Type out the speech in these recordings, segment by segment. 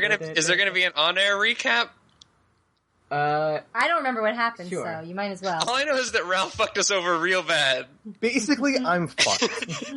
Is there gonna be an on-air recap? I don't remember what happened, Sure. so you might as well. All I know is that Ralph fucked us over real bad. Basically, I'm fucked.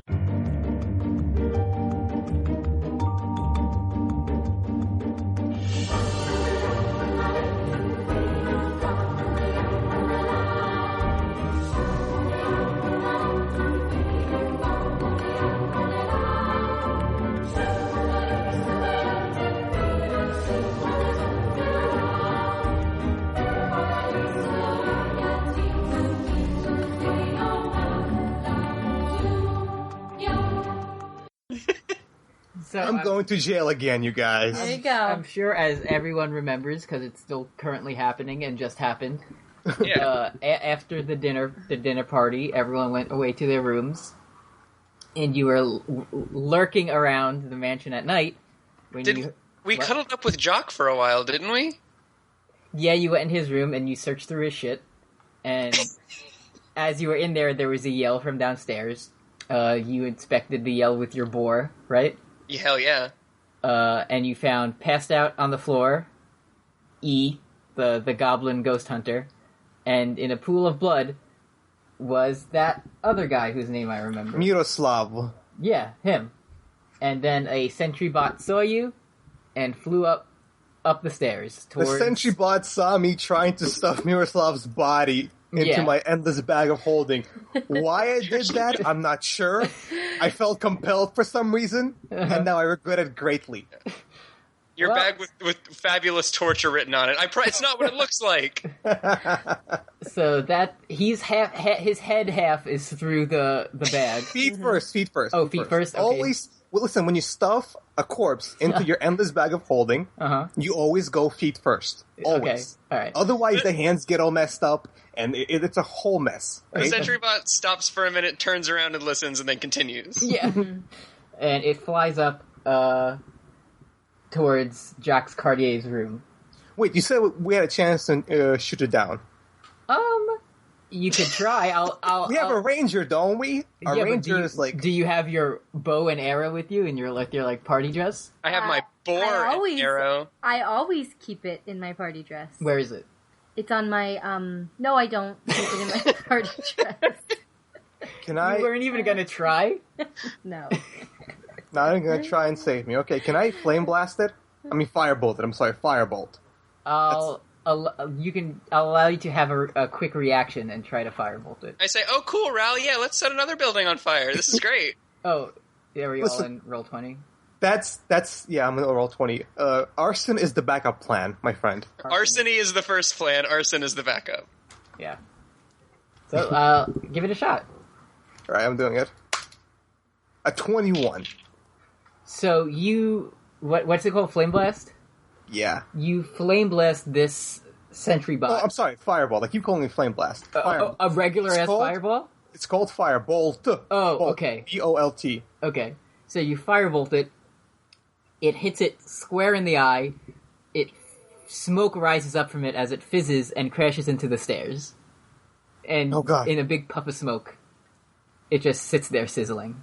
So I'm going to jail again, you guys. There you go. I'm sure, as everyone remembers, because it's still currently happening and just happened. Yeah. After the dinner party, everyone went away to their rooms, and you were lurking around the mansion at night. We cuddled up with Jock for a while, didn't we? Yeah, you went in his room and you searched through his shit, and as you were in there, there was a yell from downstairs. You inspected the yell with your boar, right? Yeah, hell yeah. And you found, passed out on the floor, E, the goblin ghost hunter, and in a pool of blood was that other guy whose name I remember. Miroslav. Yeah, him. And then a sentry bot saw you and flew up the stairs The towards... sentry bot saw me trying to stuff Miroslav's body into my endless bag of holding. Why I did that, I'm not sure. I felt compelled for some reason, and now I regret it greatly. Your bag with fabulous torture written on it. It's not what it looks like. So that his head half is through the bag. Feet first. Oh, feet first? Okay. Always, well, listen, when you stuff a corpse into your endless bag of holding, you always go feet first. Always. Okay, alright. Otherwise, the hands get all messed up, and it's a whole mess. The Right? sentry bot stops for a minute, turns around and listens, and then continues. Yeah. And it flies up towards Jacques Cartier's room. Wait, you said we had a chance to shoot it down. You could try. We have a ranger, don't we? Our Yeah, but ranger is like... Do you have your bow and arrow with you in your party dress? I have my boar and arrow. I always keep it in my party dress. Where is it? It's on my, no, I don't keep it in my party dress. Can I... You weren't even gonna try? No. Not even gonna try and save me. Okay, can I flame blast it? I mean firebolt it, I'm sorry, firebolt. I'll allow you to have a quick reaction and try to firebolt it. I say, oh cool, Ral, yeah, let's set another building on fire. This is great. Oh, are we all in roll 20? Yeah, I'm gonna roll 20. Arson is the backup plan, my friend. Arsony is the first plan, arson is the backup. Yeah. So, give it a shot. Alright, I'm doing it. A 21. So what's it called? Flame blast? Yeah. You flame blast this sentry bot. Oh, I'm sorry, fireball. I keep calling it flame blast. A regular ass fireball? It's called firebolt. Oh, Bolt. okay. B-O-L-T. Okay. So you firebolt it. It hits it square in the eye. Smoke rises up from it as it fizzes and crashes into the stairs. And Oh, God. in a big puff of smoke, it just sits there sizzling.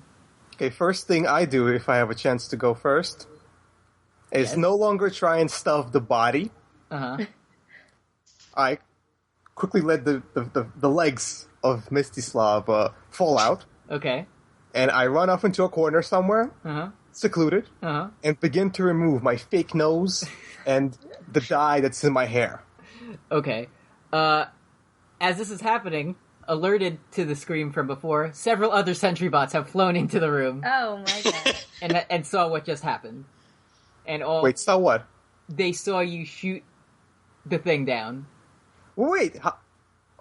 Okay, first thing I do if I have a chance to go first is no longer try and stuff the body. Uh-huh. I quickly let the legs of Mstislav fall out. Okay. And I run off into a corner somewhere, secluded, and begin to remove my fake nose and the dye that's in my hair. Okay. As this is happening, alerted to the scream from before, several other sentry bots have flown into the room Oh my god. and saw what just happened. And all Wait, so what? they saw you shoot the thing down. Wait,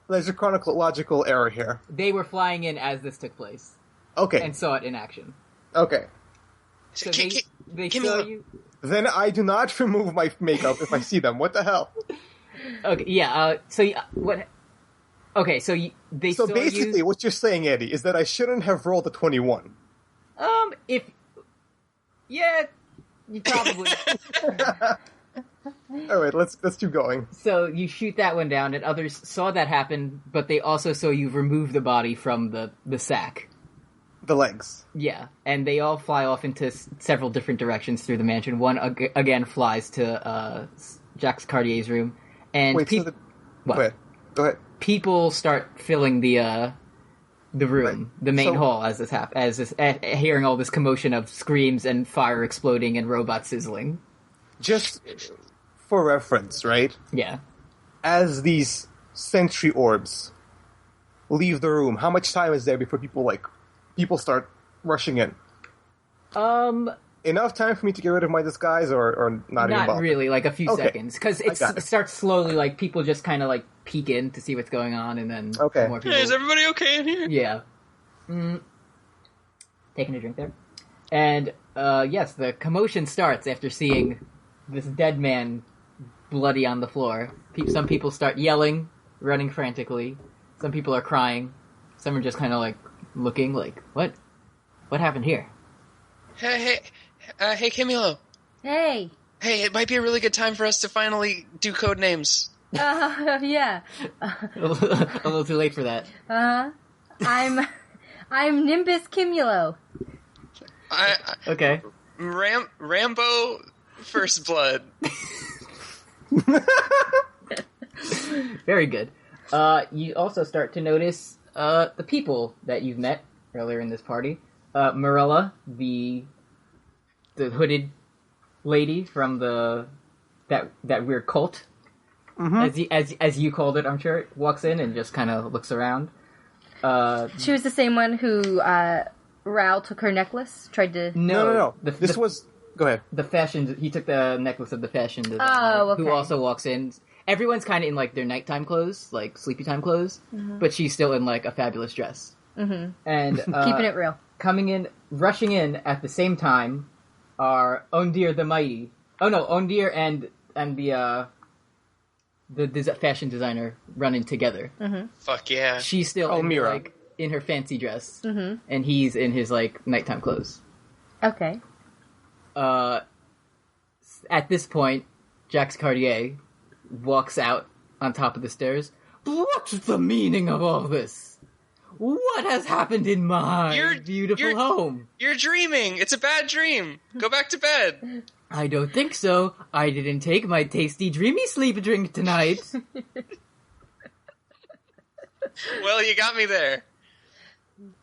there's a chronological error here. They were flying in as this took place Okay, and saw it in action. okay. So Ki- they Kimulo. saw you. Then I do not remove my makeup if I see them. What the hell? Okay, yeah. What? Okay, so they So saw basically, you. what you're saying, Eddie, is that I shouldn't have rolled a 21. You probably. All right, let's keep going. So you shoot that one down, and others saw that happen, but they also saw you remove the body from the sack. the legs. Yeah, and they all fly off into several different directions through the mansion. One, again, flies to Jacques Cartier's room. And Wait, Go ahead. People start filling the room, the main hall, as this hearing all this commotion of screams and fire exploding and robots sizzling. Just for reference, right? Yeah. As these sentry orbs leave the room, how much time is there before people start rushing in? Enough time for me to get rid of my disguise, or not even? Not really, like a few seconds, because it starts slowly. Like people just kind of like peek in to see what's going on, and then more people. Hey, is everybody okay in here? Yeah. Taking a drink there, and yes, the commotion starts after seeing this dead man bloody on the floor. Some people start yelling, running frantically. Some people are crying. Some are just kind of like looking, like what happened here? Hey, Kimulo. Hey, it might be a really good time for us to finally do code names. Yeah. A little too late for that. I'm Nimbus Kimulo. Okay. Rambo First Blood. Very good. You also start to notice the people that you've met earlier in this party. Morella, the hooded lady from that weird cult, as you called it, I'm sure, walks in and just kind of looks around. She was the same one who Ral took her necklace. Tried to no. Go ahead. He took the necklace of the fashion designer. Oh, okay. Who also walks in. Everyone's kind of in like their nighttime clothes, like sleepy time clothes, but she's still in like a fabulous dress. Mm-hmm. And keeping it real. Rushing in at the same time are Ondir the Mighty. Oh no, Ondir and the fashion designer running together. Mm-hmm. Fuck yeah. She's still in her fancy dress, and he's in his like nighttime clothes. Okay. At this point, Jacques Cartier walks out on top of the stairs. What's the meaning of all this? What has happened in my beautiful home? You're dreaming. It's a bad dream. Go back to bed. I don't think so. I didn't take my tasty dreamy sleep drink tonight. Well, you got me there.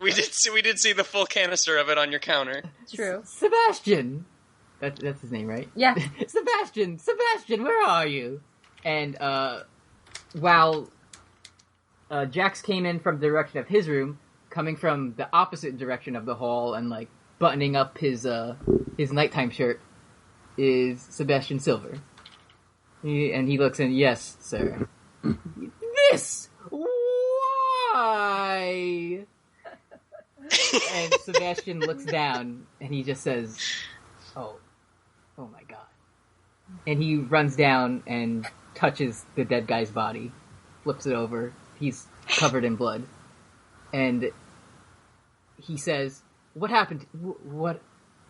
We did see the full canister of it on your counter. True. Sebastian. That's his name, right? Yeah. Sebastian, where are you? And while Jax came in from the direction of his room, coming from the opposite direction of the hall and like buttoning up his nighttime shirt, is Sebastian Silver. He looks in. Yes, sir. This. Why? And Sebastian looks down and he just says, "Oh my god!" And he runs down and touches the dead guy's body, flips it over. He's covered in blood, and he says, "What happened? What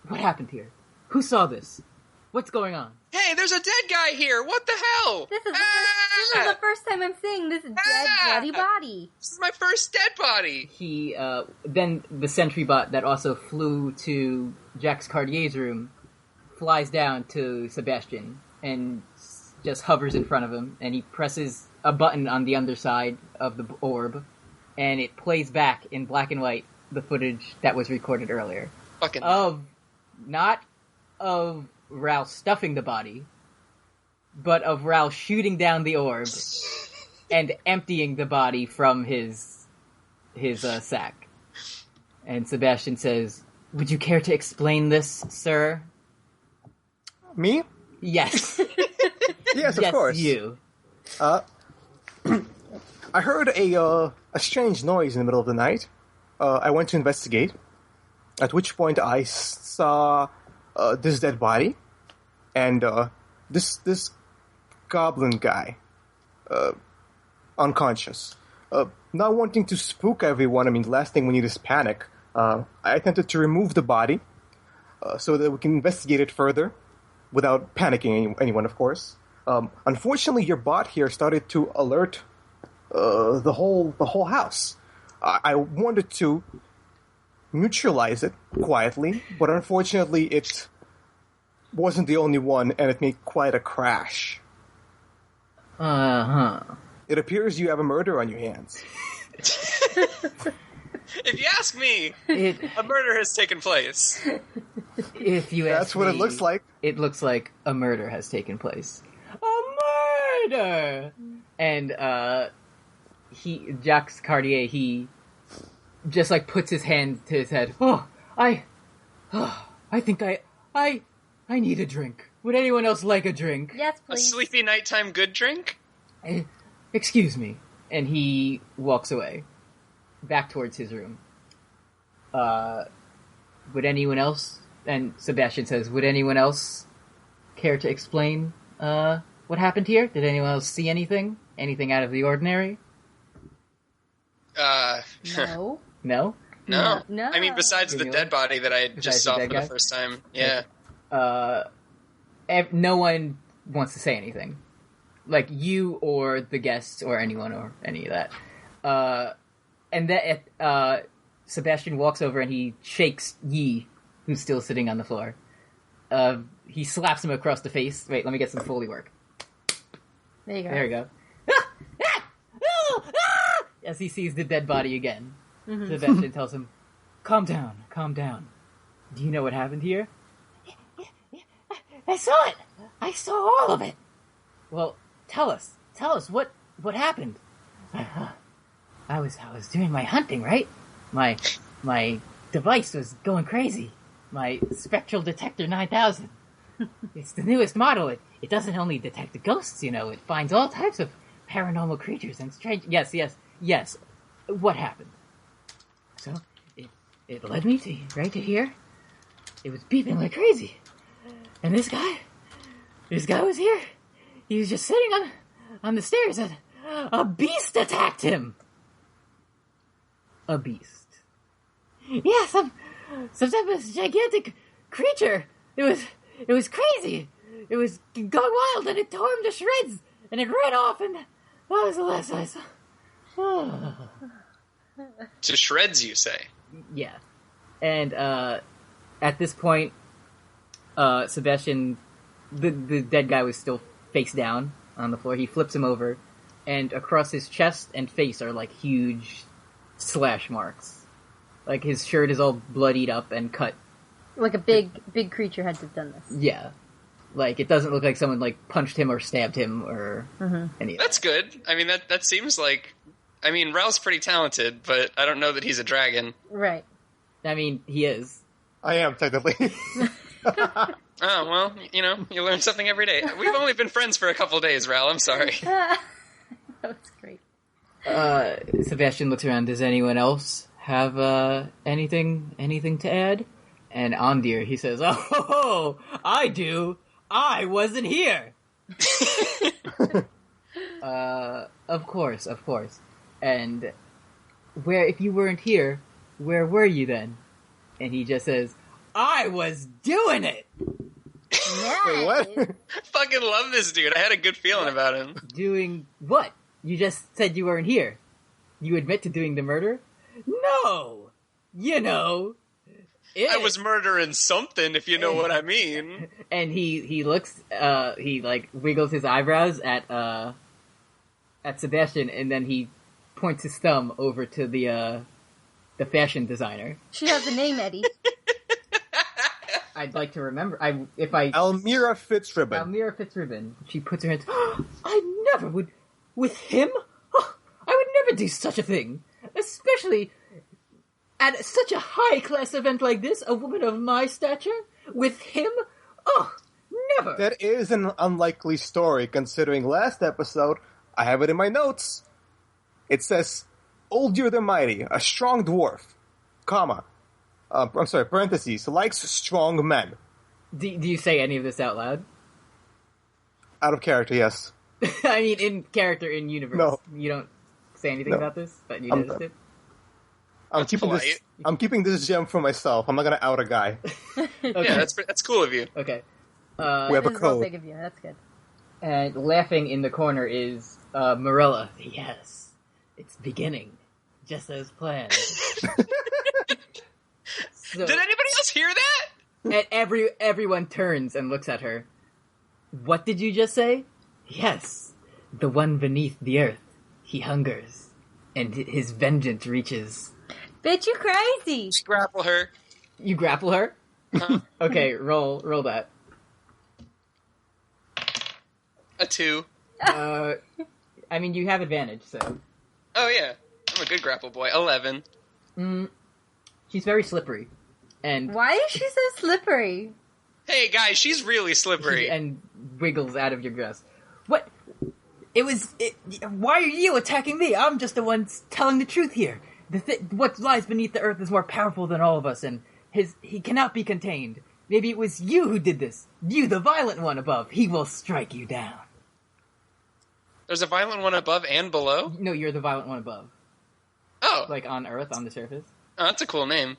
happened here? Who saw this? What's going on?" Hey, there's a dead guy here! What the hell? This is the first time I'm seeing this dead, bloody body. This is my first dead body! He, then the sentry bot that also flew to Jacques Cartier's room flies down to Sebastian and just hovers in front of him, and he presses a button on the underside of the orb, and it plays back in black and white the footage that was recorded earlier. Not of Ral stuffing the body, but of Ral shooting down the orb and emptying the body from his sack. And Sebastian says, "Would you care to explain this, sir?" Me? Yes. Yes, of course. You. I heard a strange noise in the middle of the night. I went to investigate, at which point I saw this dead body, and this goblin guy, unconscious. Not wanting to spook everyone, the last thing we need is panic. I attempted to remove the body, so that we can investigate it further, without panicking anyone, of course. Unfortunately, your bot here started to alert the whole house. I wanted to neutralize it quietly, but unfortunately it wasn't the only one, and it made quite a crash. It appears you have a murder on your hands. If you ask me, a murder has taken place. If you ask That's what it looks like. It looks like a murder has taken place. A murder! And, Jacques Cartier, he just, like, puts his hand to his head. I think I need a drink. Would anyone else like a drink? Yes, A please. sleepy nighttime good drink? Excuse me. And he walks away. Back towards his room. Would anyone else... And Sebastian says, would anyone else care to explain what happened here? Did anyone else see anything? Anything out of the ordinary? No. No? No. No. I mean, besides the dead body that I just saw for the first time. Yeah. No one wants to say anything. Like, you or the guests or anyone or any of that. And then Sebastian walks over and he shakes Yi, who's still sitting on the floor. He slaps him across the face. Wait, let me get some Foley work. There you go. There we go. As he sees the dead body again. Mm-hmm. Sebastian tells him, calm down. Do you know what happened here? Yeah, I saw it. I saw all of it. Well, tell us what happened. I was doing my hunting, right? My device was going crazy. My Spectral Detector 9000. It's the newest model. It doesn't only detect the ghosts, it finds all types of paranormal creatures and strange... Yes. What happened? So, it led me to here. It was beeping like crazy. And this guy was here. He was just sitting on the stairs and a beast attacked him. A beast. Yeah, some type of gigantic creature. It was crazy. It was going wild and it tore him to shreds and it ran off and that was the last I saw. To shreds, you say? Yeah. And at this point, Sebastian, the dead guy was still face down on the floor. He flips him over, and across his chest and face are like huge slash marks. Like his shirt is all bloodied up and cut. Like a big creature had to have done this. Yeah. Like, it doesn't look like someone, like, punched him or stabbed him or any of that. That's good. I mean, that seems like... I mean, Ral's pretty talented, but I don't know that he's a dragon. Right. I mean, he is. I am, technically. Oh, well, you learn something every day. We've only been friends for a couple days, Ral. I'm sorry. That was great. Sebastian looks around. Does anyone else have anything to add? And Ondir, he says, "Oh, I do. I wasn't here." Of course. And if you weren't here, where were you then? And he just says, "I was doing it." Wait, what? Fucking love this dude. I had a good feeling about him. Doing what? You just said you weren't here. You admit to doing the murder? No! I was murdering something, if you know what I mean. And he looks, he like wiggles his eyebrows at Sebastian, and then he points his thumb over to the fashion designer. She has a name, Eddy. I'd like to remember. Almira Fitzribbon. She puts her hands. Oh, I never would with him. Oh, I would never do such a thing, especially at such a high-class event like this, a woman of my stature, with him? Oh, never! That is an unlikely story, considering last episode, I have it in my notes. It says, Oldir the Mighty, a strong dwarf, parentheses, likes strong men. Do you say any of this out loud? Out of character, yes. I mean, in character, in universe. No. You don't say anything about this, but you noticed it? I'm keeping this gem for myself. I'm not gonna out a guy. Okay. Yeah, that's cool of you. Okay. We have a code. Big of you. That's good. And laughing in the corner is Marilla. Yes, it's beginning, just as planned. So, Did anybody else hear that? and everyone turns and looks at her. What did you just say? Yes, the one beneath the earth. He hungers, and his vengeance reaches. Bitch, you crazy! Just grapple her. You grapple her? Uh-huh. Okay, roll that. A 2. I mean, you have advantage, so. Oh yeah, I'm a good grapple boy. 11. She's very slippery. And Why is she so slippery? Hey guys, she's really slippery. and wiggles out of your dress. What? Why are you attacking me? I'm just the one telling the truth here. What lies beneath the earth is more powerful than all of us, and he cannot be contained. Maybe it was you who did this. You, the violent one above. He will strike you down. There's a violent one above and below? No, you're the violent one above. Oh. Like on Earth, on the surface. Oh, that's a cool name.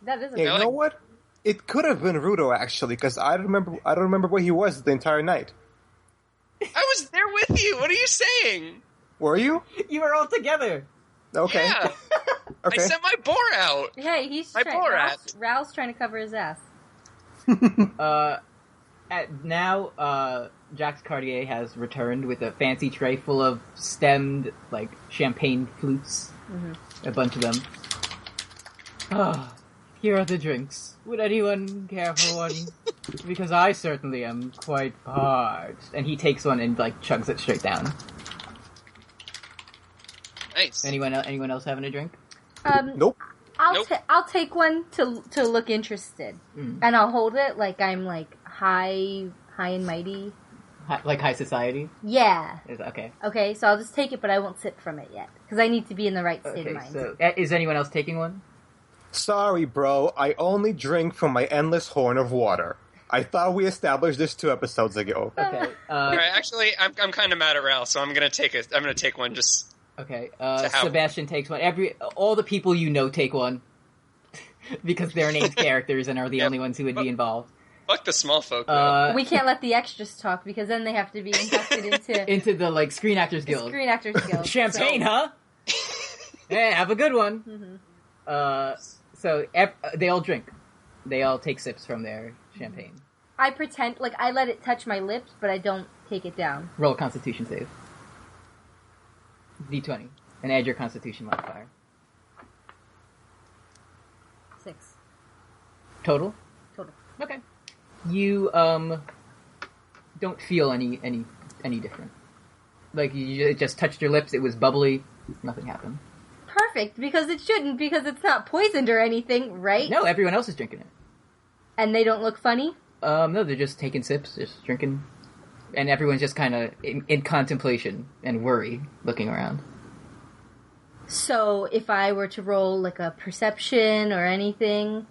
That is a Hey, you know what? It could have been Rudo, actually, because I don't remember where he was the entire night. I was there with you. What are you saying? Were you? You were all together. Okay. Yeah. Okay. I sent my boar out. Hey, he's My trying. Borat. Ral's trying to cover his ass. Jacques Cartier has returned with a fancy tray full of stemmed, like, champagne flutes. Mm-hmm. A bunch of them. Ah, here are the drinks. Would anyone care for one? Because I certainly am quite parched. And he takes one and, like, chugs it straight down. Nice. Anyone else having a drink? Nope. I'll take one to look interested, and I'll hold it like I'm like high and mighty. High society? Yeah. Okay. Okay, so I'll just take it, but I won't sip from it yet because I need to be in the right state of mind. So is anyone else taking one? Sorry, bro. I only drink from my endless horn of water. I thought we established this 2 episodes ago. Okay. All right, actually, I'm kind of mad at Ral, so I'm gonna take one just. Okay, how- Sebastian takes one. All the people you know take one. Because they're named characters and are the only ones who would be involved. Fuck the small folk, though. We can't let the extras talk because then they have to be inducted into the, like, Screen Actors Guild. Screen Actors Guild. Champagne, huh? Hey, have a good one. Mm-hmm. So they all drink. They all take sips from their champagne. I pretend, like, I let it touch my lips, but I don't take it down. Roll a Constitution save. D20. And add your Constitution modifier. 6. Total? Total. Okay. You, don't feel any different. Like, it just touched your lips, it was bubbly, nothing happened. Perfect, because it shouldn't, because it's not poisoned or anything, right? No, everyone else is drinking it. And they don't look funny? No, they're just taking sips, just drinking. And everyone's just kind of in contemplation and worry, looking around. So, if I were to roll, like, a perception or anything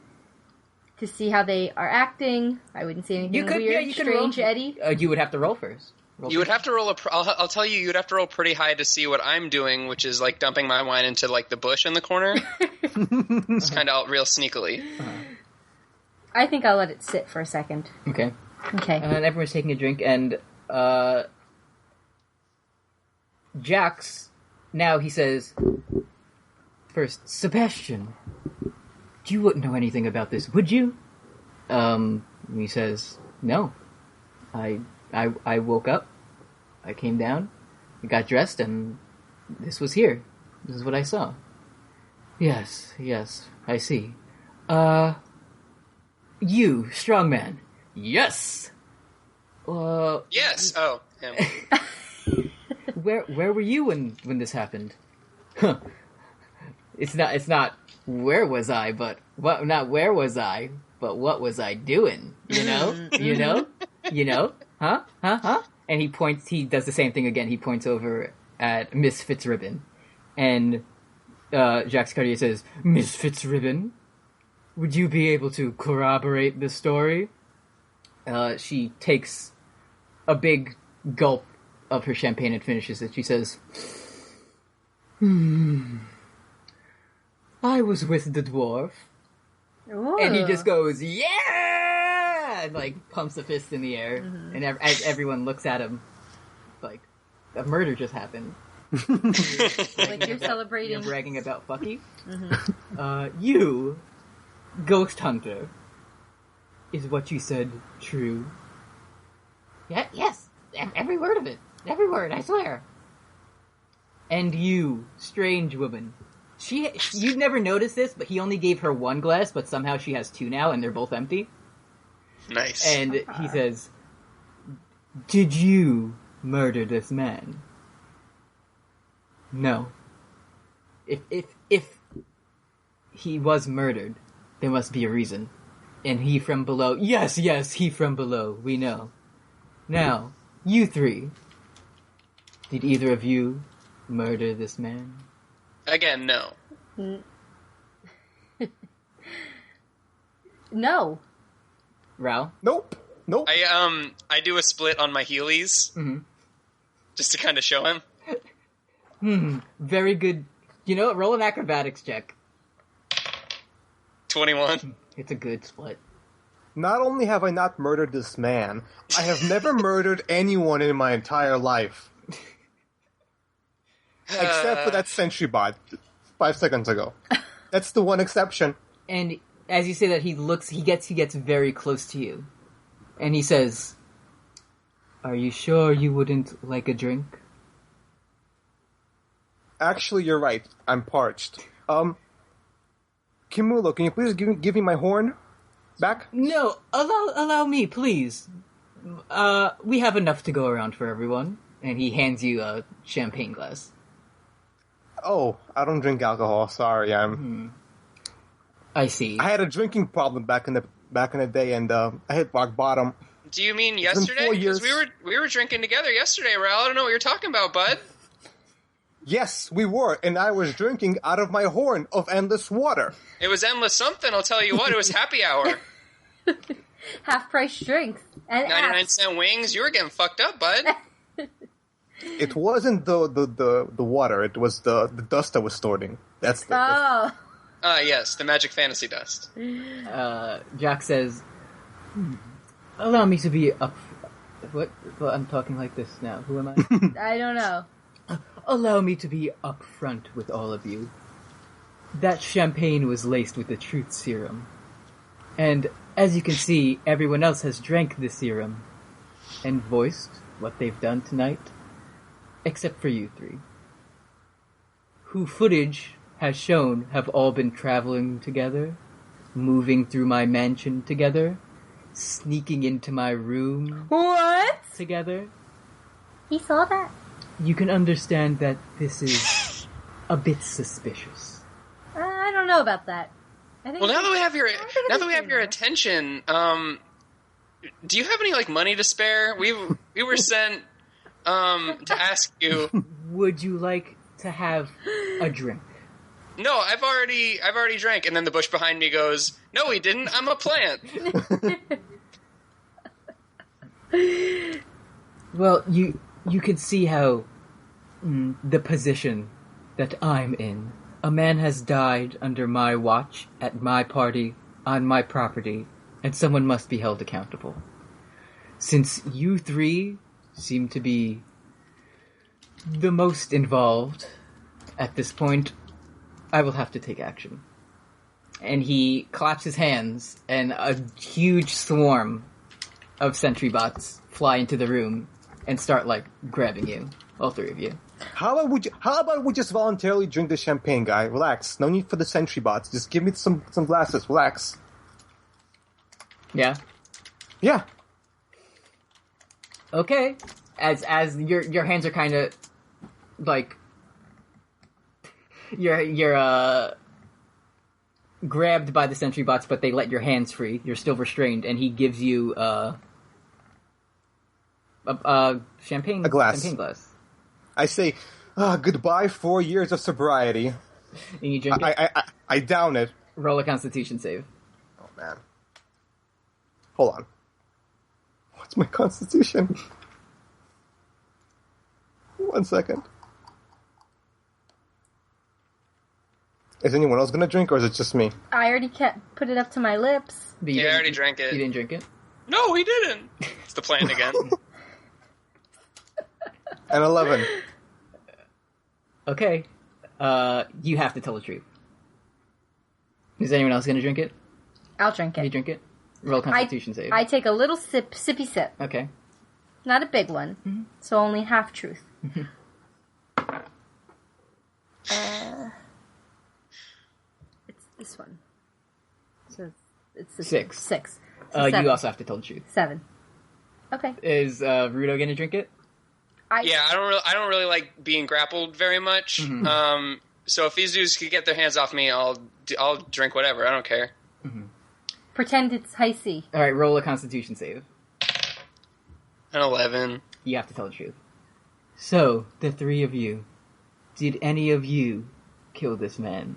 to see how they are acting, I wouldn't see anything weird, strange, Eddy? You would have to roll first. You would have to roll I'll tell you, you'd have to roll pretty high to see what I'm doing, which is, like, dumping my wine into, like, the bush in the corner. It's kind of real sneakily. I think I'll let it sit for a second. Okay. Okay. And everyone's taking a drink, and, Jax, now he says, first, Sebastian, you wouldn't know anything about this, would you? He says, no. I woke up, I came down, I got dressed, and this was here. This is what I saw. Yes, I see. You, strongman. Yes! Yes! Oh, him. Where were you when this happened? Huh. It's not where was I, but not where was I, but what was I doing? You know? Huh? And he does the same thing again. He points over at Miss Fitzribbon. And Jacques Cartier says, Miss Fitzribbon, would you be able to corroborate this story? She takes a big gulp of her champagne and finishes it. She says, I was with the dwarf. Ooh. And he just goes, yeah! And, like, pumps a fist in the air. Mm-hmm. And as everyone looks at him, like, a murder just happened. Like you're celebrating. You're bragging about Fucky. Mm-hmm. You Ghost Hunter, is what you said true? Yeah, yes, every word of it. Every word, I swear. And you, strange woman. You've never noticed this, but he only gave her one glass, but somehow she has two now, and they're both empty. Nice. And he says, did you murder this man? No. If he was murdered, there must be a reason. And he from below... Yes, he from below, we know. Now, you three. Did either of you murder this man? Again, no. No. Ral? Nope. I do a split on my Heelys. Mm-hmm. Just to kind of show him. Very good. You know what? Roll an acrobatics check. 21. It's a good split. Not only have I not murdered this man, I have never murdered anyone in my entire life. Except for that sentry bot 5 seconds ago. That's the one exception. And as you say that, he gets very close to you. And he says, are you sure you wouldn't like a drink? Actually, you're right. I'm parched. Kimulo, can you please give me my horn back? No, allow me, please. We have enough to go around for everyone. And he hands you a champagne glass. Oh, I don't drink alcohol. Sorry, I see. I had a drinking problem back in the day, and I hit rock bottom. Do you mean yesterday? Because we were drinking together yesterday, Ral. I don't know what you're talking about, bud. Yes, we were, and I was drinking out of my horn of endless water. It was endless something, I'll tell you what. It was happy hour. Half-price drinks. And 99-cent wings. You were getting fucked up, bud. It wasn't the water. It was the dust I was storing. That's the... Yes, the magic fantasy dust. Jack says, allow me to be up... What? Well, I'm talking like this now. Who am I? I don't know. Allow me to be upfront with all of you. That champagne was laced with the truth serum. And, as you can see, everyone else has drank the serum and voiced what they've done tonight, except for you three, who footage has shown have all been traveling together, moving through my mansion together, sneaking into my room together. He saw that? You can understand that this is a bit suspicious. I don't know about that. Well, now that we have your attention, do you have any money to spare? We were sent to ask you. Would you like to have a drink? No, I've already drank. And then the bush behind me goes, "No, he didn't. I'm a plant." Well, you can see how the position that I'm in. A man has died under my watch, at my party, on my property, and someone must be held accountable. Since you three seem to be the most involved at this point, I will have to take action. And he claps his hands, and a huge swarm of sentry bots fly into the room and start, grabbing you. All three of you. How about we just voluntarily drink the champagne, guy? Relax. No need for the sentry bots. Just give me some glasses. Relax. Yeah? Yeah. Okay. As your hands are kind of, you're grabbed by the sentry bots, but they let your hands free. You're still restrained, and he gives you a champagne glass. Champagne glass. I say, goodbye 4 years of sobriety. And you drink it? I down it. Roll a Constitution save. Oh, man. Hold on. What's my Constitution? 1 second. Is anyone else going to drink, or is it just me? I already put it up to my lips. Yeah, I already drank it. You didn't drink it? No, he didn't. It's the plan again. An 11. Okay. You have to tell the truth. Is anyone else going to drink it? I'll drink it. You drink it? Roll Constitution save. I take a little sippy sip. Okay. Not a big one. Mm-hmm. So only half truth. Mm-hmm. It's this one. So it's this 6. 6. So you also have to tell the truth. 7. Okay. Is Rudo gonna drink it? I don't really like being grappled very much. Mm-hmm. So if these dudes could get their hands off me, I'll drink whatever. I don't care. Mm-hmm. Pretend it's high C. All right, roll a Constitution save. An 11. You have to tell the truth. So, the 3 of you, did any of you kill this man?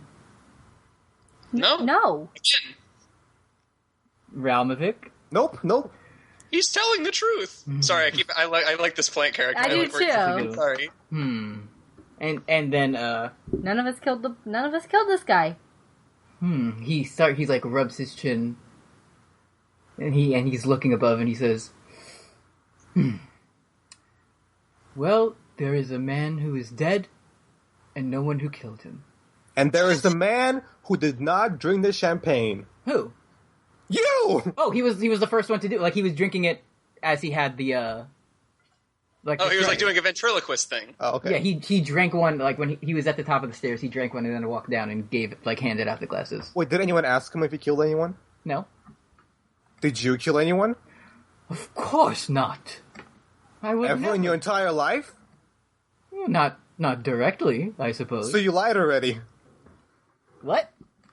No. Again. Ralmevik? Nope. He's telling the truth. Sorry, I like this plant character. I do too. Sorry. And then none of us killed this guy. He's like rubs his chin. And he's looking above and he says, well, there is a man who is dead and no one who killed him. And there is the man who did not drink the champagne. Who? You! Oh, he was the first one to do it. Like, he was drinking it as he had the, he was, like, doing a ventriloquist thing. Oh, okay. Yeah, he drank one, like, when he was at the top of the stairs, he drank one and then walked down and handed out the glasses. Wait, did anyone ask him if he killed anyone? No. Did you kill anyone? Of course not. I would Ever in your entire life? Not directly, I suppose. So you lied already. What?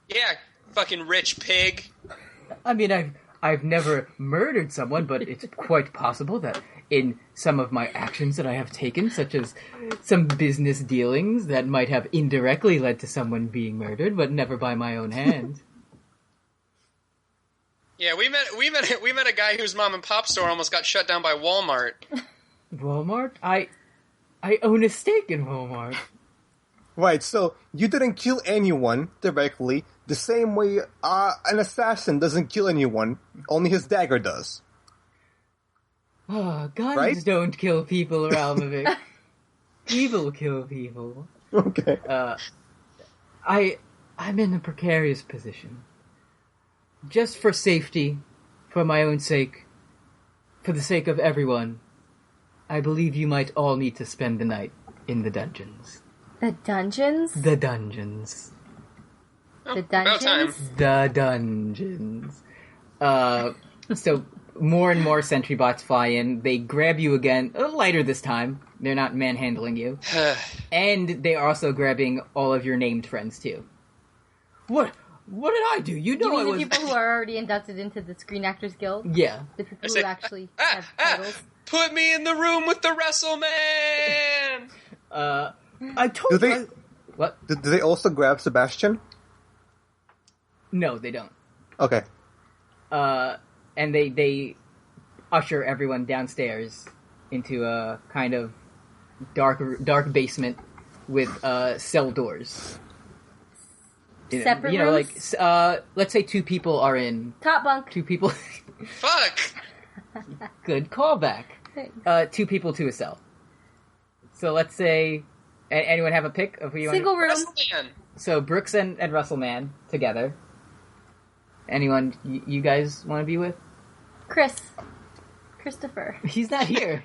Yeah, fucking rich pig. I mean, I've never murdered someone, but it's quite possible that in some of my actions that I have taken, such as some business dealings that might have indirectly led to someone being murdered, but never by my own hand. Yeah, we met a guy whose mom and pop store almost got shut down by Walmart. Walmart? I own a stake in Walmart. Right, so you didn't kill anyone directly, the same way an assassin doesn't kill anyone, only his dagger does. Oh, guns right? Don't kill people, Ralmevik. Evil kill people. Okay. I'm in a precarious position. Just for safety, for my own sake, for the sake of everyone, I believe you might all need to spend the night in the dungeons. The dungeons? The dungeons. The dungeons? The dungeons. So more and more sentry bots fly in. They grab you again, a little lighter this time. They're not manhandling you. And they're also grabbing all of your named friends, too. What did I do? You know, you mean the people who are already inducted into the Screen Actors Guild? Yeah. The people who actually have titles? Put me in the room with the WrestleMan! I told you. What? Do they also grab Sebastian? No, they don't. Okay. And they usher everyone downstairs into a kind of dark basement with cell doors. Separate rooms? Like let's say 2 people are in. Top bunk. 2 people. Fuck. Good callback. 2 people to a cell. So let's say. Anyone have a pick of who you want? Single room. WrestleMan. So Brooks and Russellman together. Anyone you guys want to be with? Christopher. He's not here.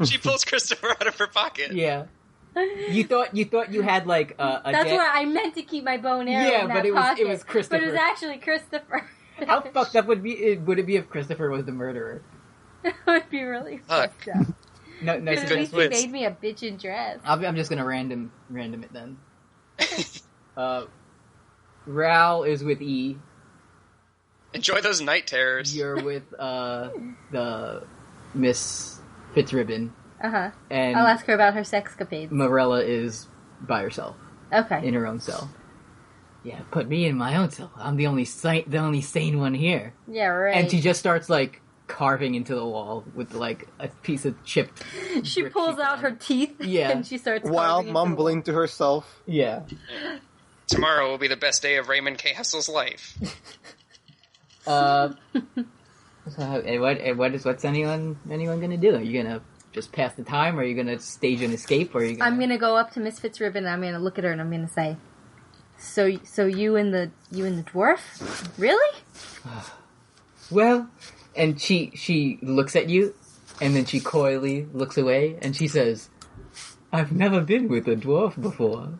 She pulls Christopher out of her pocket. Yeah. You thought you had like a. That's why I meant to keep my bow and arrow in that pocket. It was Christopher. But it was actually Christopher. How fucked up would it be if Christopher was the murderer? That would be really fucked up. No, at least he made me a bitchin' dress. I'm just gonna random it then. Ral is with E. Enjoy those night terrors. You're with the Miss Fitzribbon. Uh-huh. And I'll ask her about her sexcapades. Morella is by herself. Okay. In her own cell. Yeah, put me in my own cell. I'm the only sane one here. Yeah, right. And she just starts like carving into the wall with like a piece of chipped. She pulls out her teeth. Yeah. And she starts while mumbling to herself. Yeah. Tomorrow will be the best day of Raymond K. Hustle's life. So what's anyone gonna do? Are you gonna just pass the time, or are you gonna stage an escape, or are you gonna... I'm gonna go up to Miss Fitzribbon and I'm gonna look at her and I'm gonna say, So you and the dwarf? Really? Well, and she looks at you, and then she coyly looks away, and she says, "I've never been with a dwarf before."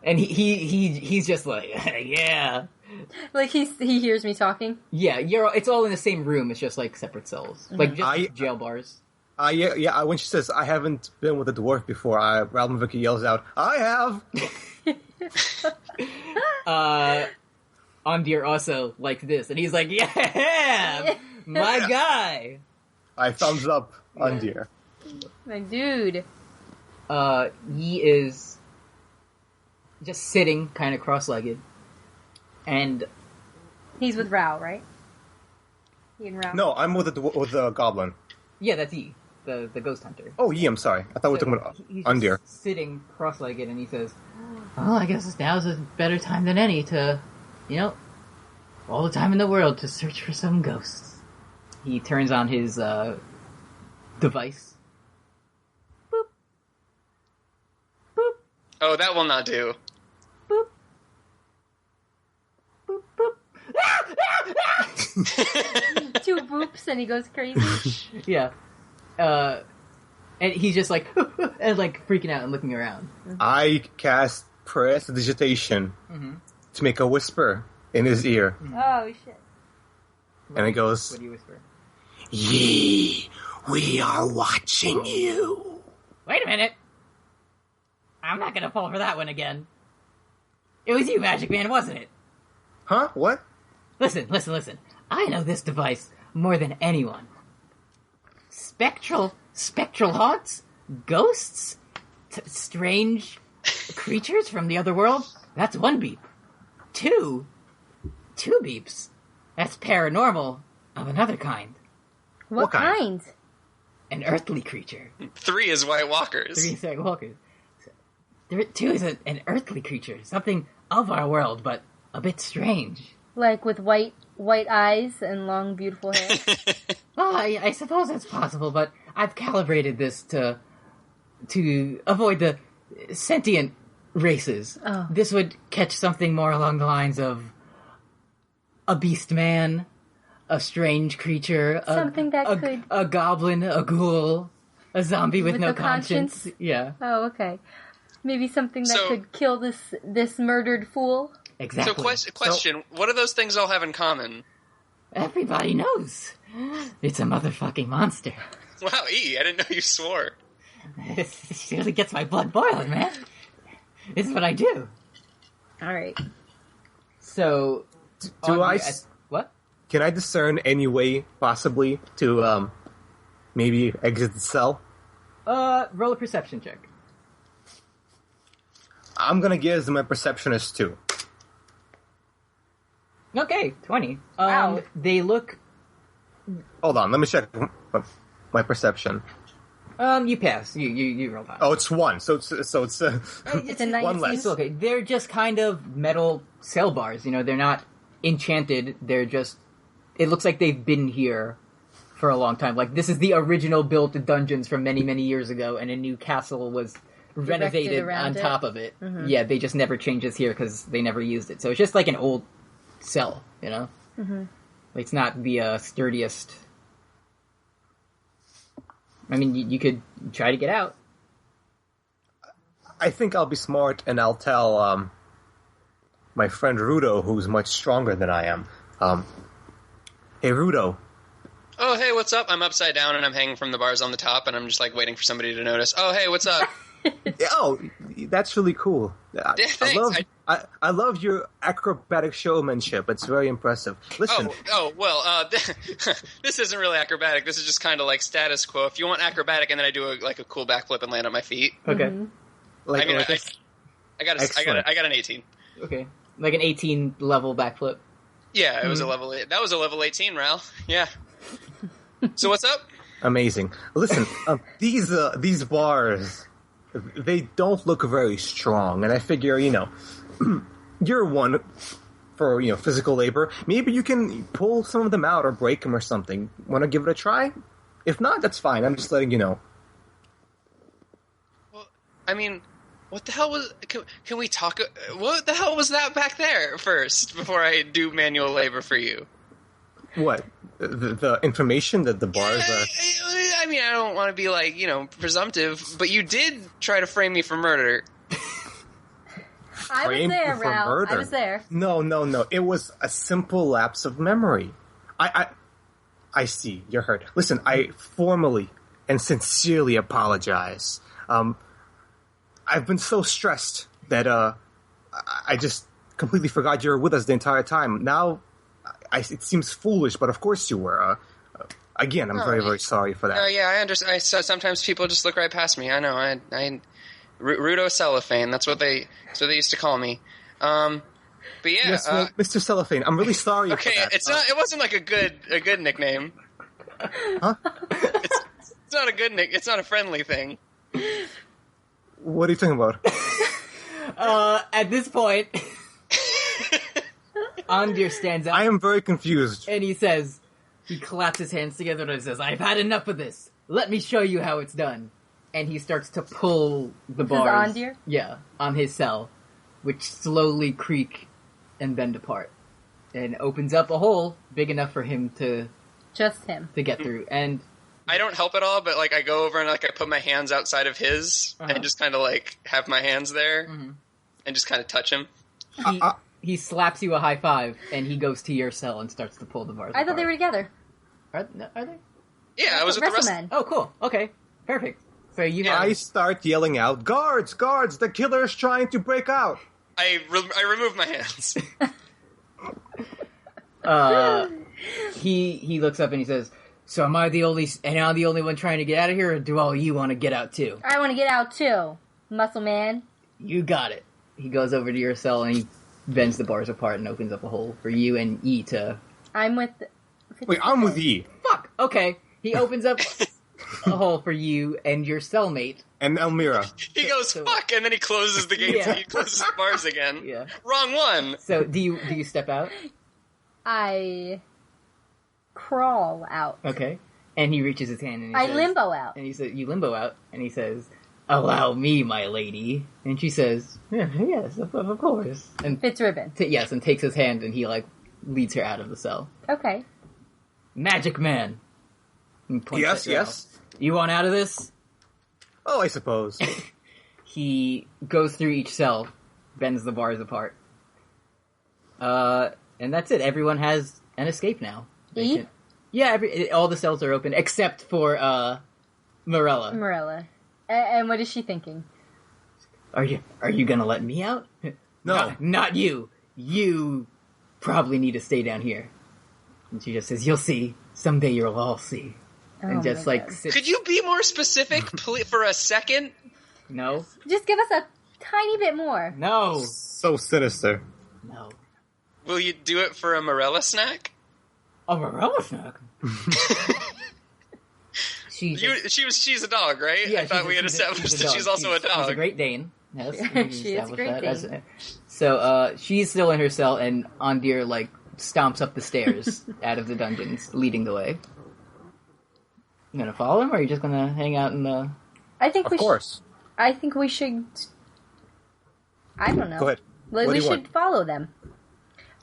And he's just like, yeah. Like he hears me talking? Yeah, it's all in the same room, it's just like separate cells. Mm-hmm. Like just jail bars. Yeah, when she says, "I haven't been with a dwarf before," Ralmevik yells out, "I have!" Ondir also like this, and he's like, "Yeah! My guy!" I thumbs up Ondir. My dude. He is just sitting kind of cross-legged, and he's with Rao, right? He and Rao. No, I'm with the goblin. Yeah, that's E, the ghost hunter. Oh, E, I'm sorry. I thought we were talking about Ondir. Sitting cross-legged, and he says, "Well, I guess now's a better time than any to, all the time in the world to search for some ghosts." He turns on his device. Boop. Boop. Oh, that will not do. Boop. Boop, boop. Two boops and he goes crazy. Yeah. And he's just like, and like freaking out and looking around. I cast Prestidigitation to make a whisper in his ear. Oh, shit. And it goes, What do you whisper? "Ye, we are watching you." Wait a minute. I'm not gonna fall for that one again. It was you, Magic Man, wasn't it? Huh? What? Listen. I know this device more than anyone. Spectral haunts? Ghosts? Strange creatures from the other world? That's one beep. Two beeps. That's paranormal of another kind. What kind? An earthly creature. 3 is White Walkers. 3 is White Walkers. 2 is an earthly creature. Something of our world, but a bit strange. Like with white eyes and long, beautiful hair? Well, I suppose that's possible, but I've calibrated this to avoid the sentient races. Oh. This would catch something more along the lines of a beast man, a strange creature, Something that could... a goblin, a ghoul, a zombie with no conscience. Yeah. Oh, okay. Maybe something that So- could kill this murdered fool? Exactly. So, question: what do those things all have in common? Everybody knows. It's a motherfucking monster. Wow, E, I didn't know you swore. It really gets my blood boiling, man. This is what I do. Alright. So, what? Can I discern any way, possibly, to, maybe exit the cell? Roll a perception check. I'm gonna give my perception as 2. Okay, 20. Wow. They look... Hold on, let me check my perception. You pass. You roll high. Oh, it's 1, so it's It's a 19. one less. It's okay. They're just kind of metal cell bars, they're not enchanted, they're just... It looks like they've been here for a long time. Like, this is the original built dungeons from many, many years ago, and a new castle was renovated on top of it. Mm-hmm. Yeah, they just never changed this here because they never used it. So it's just like an old cell, Mm-hmm. It's not the sturdiest. I mean, you could try to get out. I think I'll be smart and I'll tell, my friend Rudo, who's much stronger than I am, "Hey, Rudo." Oh, hey, what's up? I'm upside down and I'm hanging from the bars on the top, and I'm just like waiting for somebody to notice. Oh, hey, what's up? Oh, that's really cool. Thanks. I love your acrobatic showmanship. It's very impressive. Listen. This isn't really acrobatic. This is just kind of like status quo. If you want acrobatic, and then I do a cool backflip and land on my feet. Okay. Mm-hmm. I got an 18. Okay. Like an 18 level backflip. Yeah, it was a level 8. That was a level 18, Ral. Yeah. So what's up? Amazing. Listen, these bars, they don't look very strong, and I figure, you're one for, physical labor. Maybe you can pull some of them out or break them or something. Want to give it a try? If not, that's fine. I'm just letting you know. Well, I mean, What the hell was... Can we talk... What the hell was that back there first, before I do manual labor for you? What? The information that the bars are... I mean, I don't want to be, like, presumptive, but you did try to frame me for murder. I was there, Ral. I was there. No. It was a simple lapse of memory. I see. You're hurt. Listen, I formally and sincerely apologize. I've been so stressed that I just completely forgot you were with us the entire time. Now, it seems foolish, but of course you were. Again, I'm very, very sorry for that. No, yeah, I understand. Sometimes people just look right past me. I know. Rudo Cellophane. That's what they used to call me. But yeah, yes, Mr. Cellophane. I'm really sorry. Okay, for that. it's not. It wasn't like a good nickname. Huh? It's not a good nick. It's not a friendly thing. What are you talking about? At this point, Andir stands up. I am very confused. And he says, he claps his hands together and says, "I've had enough of this. Let me show you how it's done." And he starts to pull the bars. Andir? Yeah, on his cell, which slowly creak and bend apart. And opens up a hole big enough for him to... Just him. To get through. And... I don't help at all, but, like, I go over and, like, I put my hands outside of his and just kind of, like, have my hands there and just kind of touch him. He slaps you a high five, and he goes to your cell and starts to pull the bars apart. I thought they were together. Are they? Yeah, I was with the rest. Oh, cool. Okay. Perfect. So I start yelling out, "Guards! Guards! The killer is trying to break out!" I remove my hands. He looks up and he says, "So am I the only one trying to get out of here, or do all you want to get out too?" I want to get out too, muscle man. You got it. He goes over to your cell and he bends the bars apart and opens up a hole for you and E to... I'm with... Wait, I'm with E. Fuck! Okay. He opens up a hole for you and your cellmate. And Elmira. He goes, fuck, and then he closes the gates and he closes the bars again. Yeah. Wrong one! So, do you step out? I crawl out. Okay. And he reaches his hand and he says... I limbo out. And he says, you limbo out, and he says... "Allow me, my lady." And she says, yes, of course. And Fitzribbon. Yes, and takes his hand and he, like, leads her out of the cell. Okay. Magic man. Yes. You want out of this? Oh, I suppose. He goes through each cell, bends the bars apart. And that's it. Everyone has an escape now. E? All the cells are open, except for, Morella. And what is she thinking? Are you gonna let me out? No. Not you. You probably need to stay down here. And she just says, "You'll see. Someday you'll all see." And just like sits... Could you be more specific for a second? No. Just give us a tiny bit more. No. So sinister. No. Will you do it for a Morella snack? A Morella snack? She's a dog, right? Yeah, I thought we had established that she's also a dog. She's a Great Dane. Yes, she is a Great Dane. So, she's still in her cell, and Andir, like, stomps up the stairs out of the dungeons, leading the way. You gonna follow him, or are you just gonna hang out in the... I think Of course. I think we should... I don't know. Go ahead. We should follow them.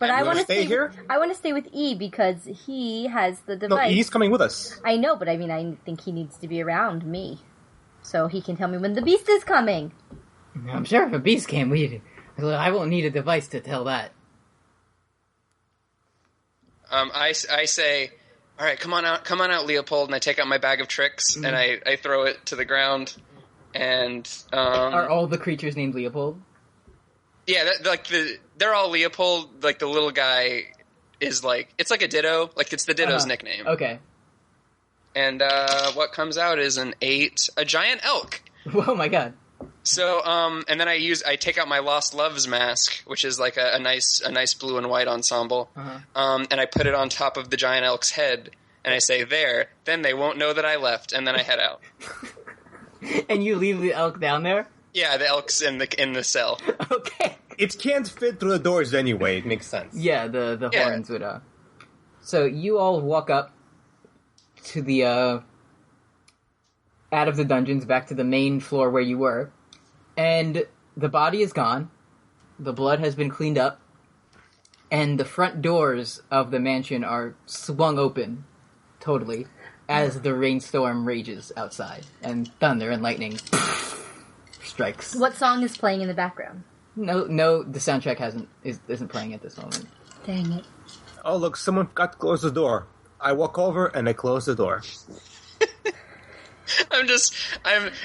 But I want to stay here? I want to stay with E because he has the device. No, E's coming with us. I know, but I mean, I think he needs to be around me. So he can tell me when the beast is coming. I'm sure if a beast came, I won't need a device to tell that. I say, all right, come on out, Leopold, and I take out my bag of tricks, and I throw it to the ground, and... Are all the creatures named Leopold? Yeah, they're all Leopold. Like, the little guy is like... It's like a Ditto. Like, it's the Ditto's nickname. Okay. And what comes out is a giant elk. Oh my god. So, and then I take out my Lost Loves mask, which is like a nice blue and white ensemble, and I put it on top of the giant elk's head, and I say, "There." Then they won't know that I left, and then I head out. And you leave the elk down there? Yeah, the elk's in the cell. Okay. It can't fit through the doors anyway. It makes sense. Yeah, the horns would. So you all walk up to the out of the dungeons, back to the main floor where you were. And the body is gone, the blood has been cleaned up, and the front doors of the mansion are swung open, totally, as the rainstorm rages outside, and thunder and lightning strikes. What song is playing in the background? No, the soundtrack isn't playing at this moment. Dang it. Oh, look, someone forgot to close the door. I walk over and I close the door.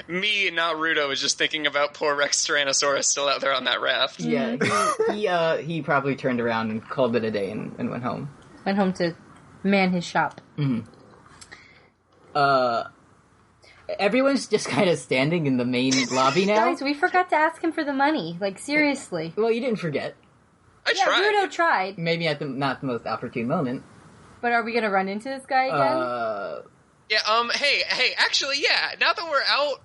Me, not Rudo, is just thinking about poor Rex Tyrannosaurus still out there on that raft. Yeah, he probably turned around and called it a day and went home. Went home to man his shop. Mm-hmm. Everyone's just kind of standing in the main lobby now. Guys, we forgot to ask him for the money. Like, seriously. Well, you didn't forget. I tried. Rudo tried. Maybe at not the most opportune moment. But are we going to run into this guy again? Yeah, hey, actually, yeah, now that we're out,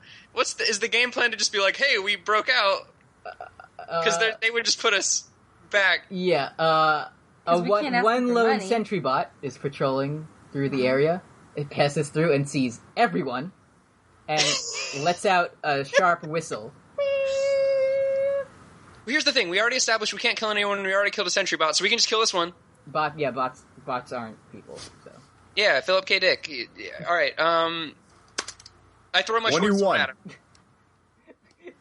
is the game plan to just be like, hey, we broke out? Because they would just put us back. Yeah, one lone money. sentry bot is patrolling through the area. It passes through and sees everyone, and lets out a sharp whistle. Well, here's the thing, we already established we can't kill anyone, and we already killed a sentry bot, so we can just kill this one. Bots aren't people, so... Yeah, Philip K. Dick. Alright, I throw my short sword at him.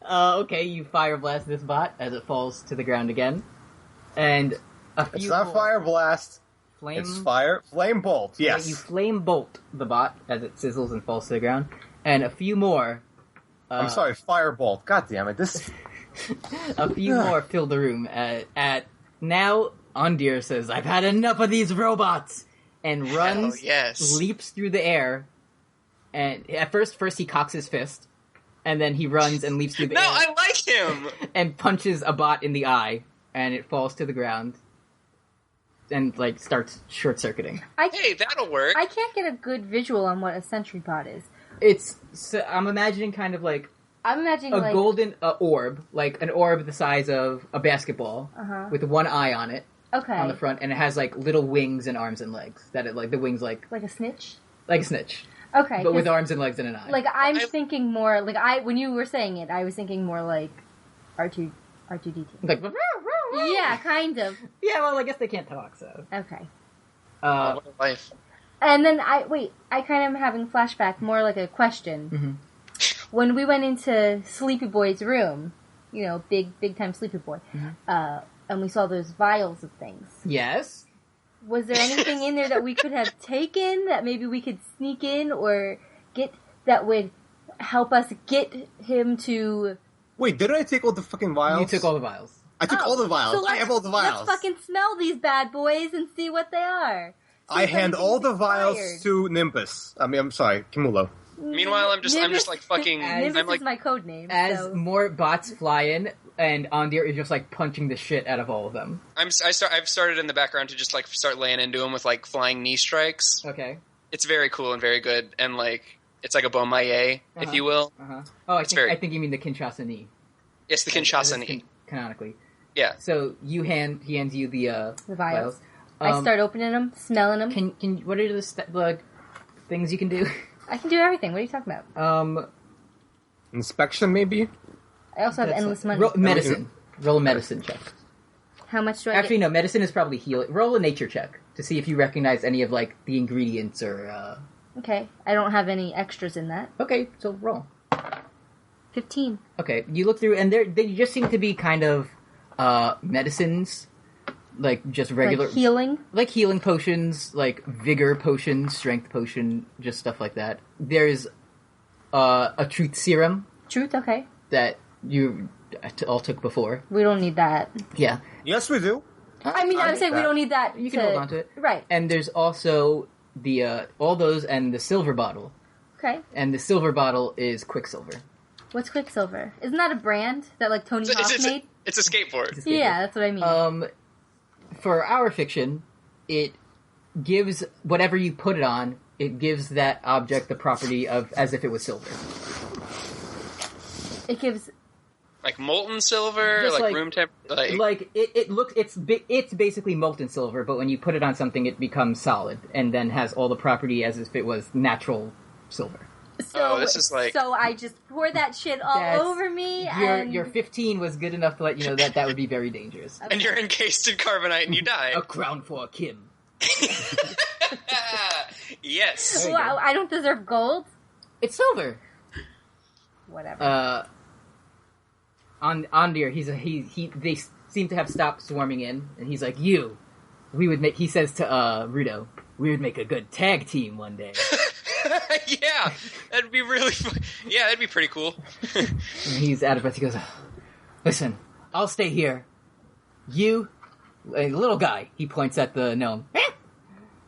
Okay, you fire blast this bot as it falls to the ground again. And a few It's not fire blast. It's flame bolt, yes. You flame bolt the bot as it sizzles and falls to the ground. And a few more... I'm sorry, fire bolt. God damn it, this... a few more fill the room. Now, Ondir says, I've had enough of these robots! And runs, leaps through the air, and at first he cocks his fist, and then he runs and leaps through the air. No, I like him! And punches a bot in the eye, and it falls to the ground, and, like, starts short-circuiting. Hey, that'll work! I can't get a good visual on what a sentry bot is. I'm imagining kind of like... a golden orb, like an orb the size of a basketball, with one eye on it. Okay. On the front, and it has, like, little wings and arms and legs. The wings, like... Like a snitch? Like a snitch. Okay. But with arms and legs and an eye. Like, I'm thinking more... when you were saying it, I was thinking more like R2-D2. Like... Yeah, kind of. Yeah, well, I guess they can't talk, so... Okay. What a life. And then, I kind of am having flashback, more like a question. Mm-hmm. When we went into Sleepy Boy's room, big time Sleepy Boy, and we saw those vials of things. Yes. Was there anything in there that we could have taken that maybe we could sneak in or get that would help us get him to... Wait, didn't I take all the fucking vials? You took all the vials. I took all the vials. So I have all the vials. Let's fucking smell these bad boys and see what they are. I hand all the vials to Nimbus. I'm sorry, Kimulo. Meanwhile, I'm just like fucking... Nimbus is my code name. As more bots fly in, and Ondir is just, like, punching the shit out of all of them. I've started in the background to just, like, start laying into him with, like, flying knee strikes. Okay. It's very cool and very good, and, like, it's like a bon maillet, if you will. Oh, I think you mean the Kinshasa knee. Yes, the Kinshasa knee. Canonically. Yeah. So, he hands you the vials. I start opening them, smelling them. Can what are the things you can do? I can do everything. What are you talking about? Inspection, maybe? I also have endless money. Medicine. Roll a medicine check. How much do I Actually, no, medicine is probably healing. Roll a nature check to see if you recognize any of, like, the ingredients or, Okay. I don't have any extras in that. Okay, so roll. 15. Okay, you look through, and they just seem to be kind of, medicines. Like, just regular... Like healing? Like healing potions, like vigor potions, strength potion, just stuff like that. There's, a truth serum. Truth? Okay. That you all took before. We don't need that. Yeah. Yes, we do. I'm saying we don't need that. You can hold on to it. Right. And there's also the, all those and the silver bottle. Okay. And the silver bottle is Quicksilver. What's Quicksilver? Isn't that a brand that, like, Tony Hawk made? It's a skateboard. Yeah, that's what I mean. For our fiction, it gives whatever you put it on, it gives that object the property of as if it was silver. It gives like molten silver, like room temp. Like it looks. It's basically molten silver, but when you put it on something, it becomes solid and then has all the property as if it was natural silver. this is like... So I just pour that shit all over me, Your 15 was good enough to let you know that would be very dangerous. Okay. And you're encased in carbonite and you die. A crown for Kim. Yes. Wow, I don't deserve gold? It's silver. Whatever. Ondir, they seem to have stopped swarming in, and he's like, he says to Rudo, we would make a good tag team one day. Yeah, that'd be really fun. Yeah, that'd be pretty cool. And he's out of breath. He goes, listen, I'll stay here. You, a little guy, he points at the gnome.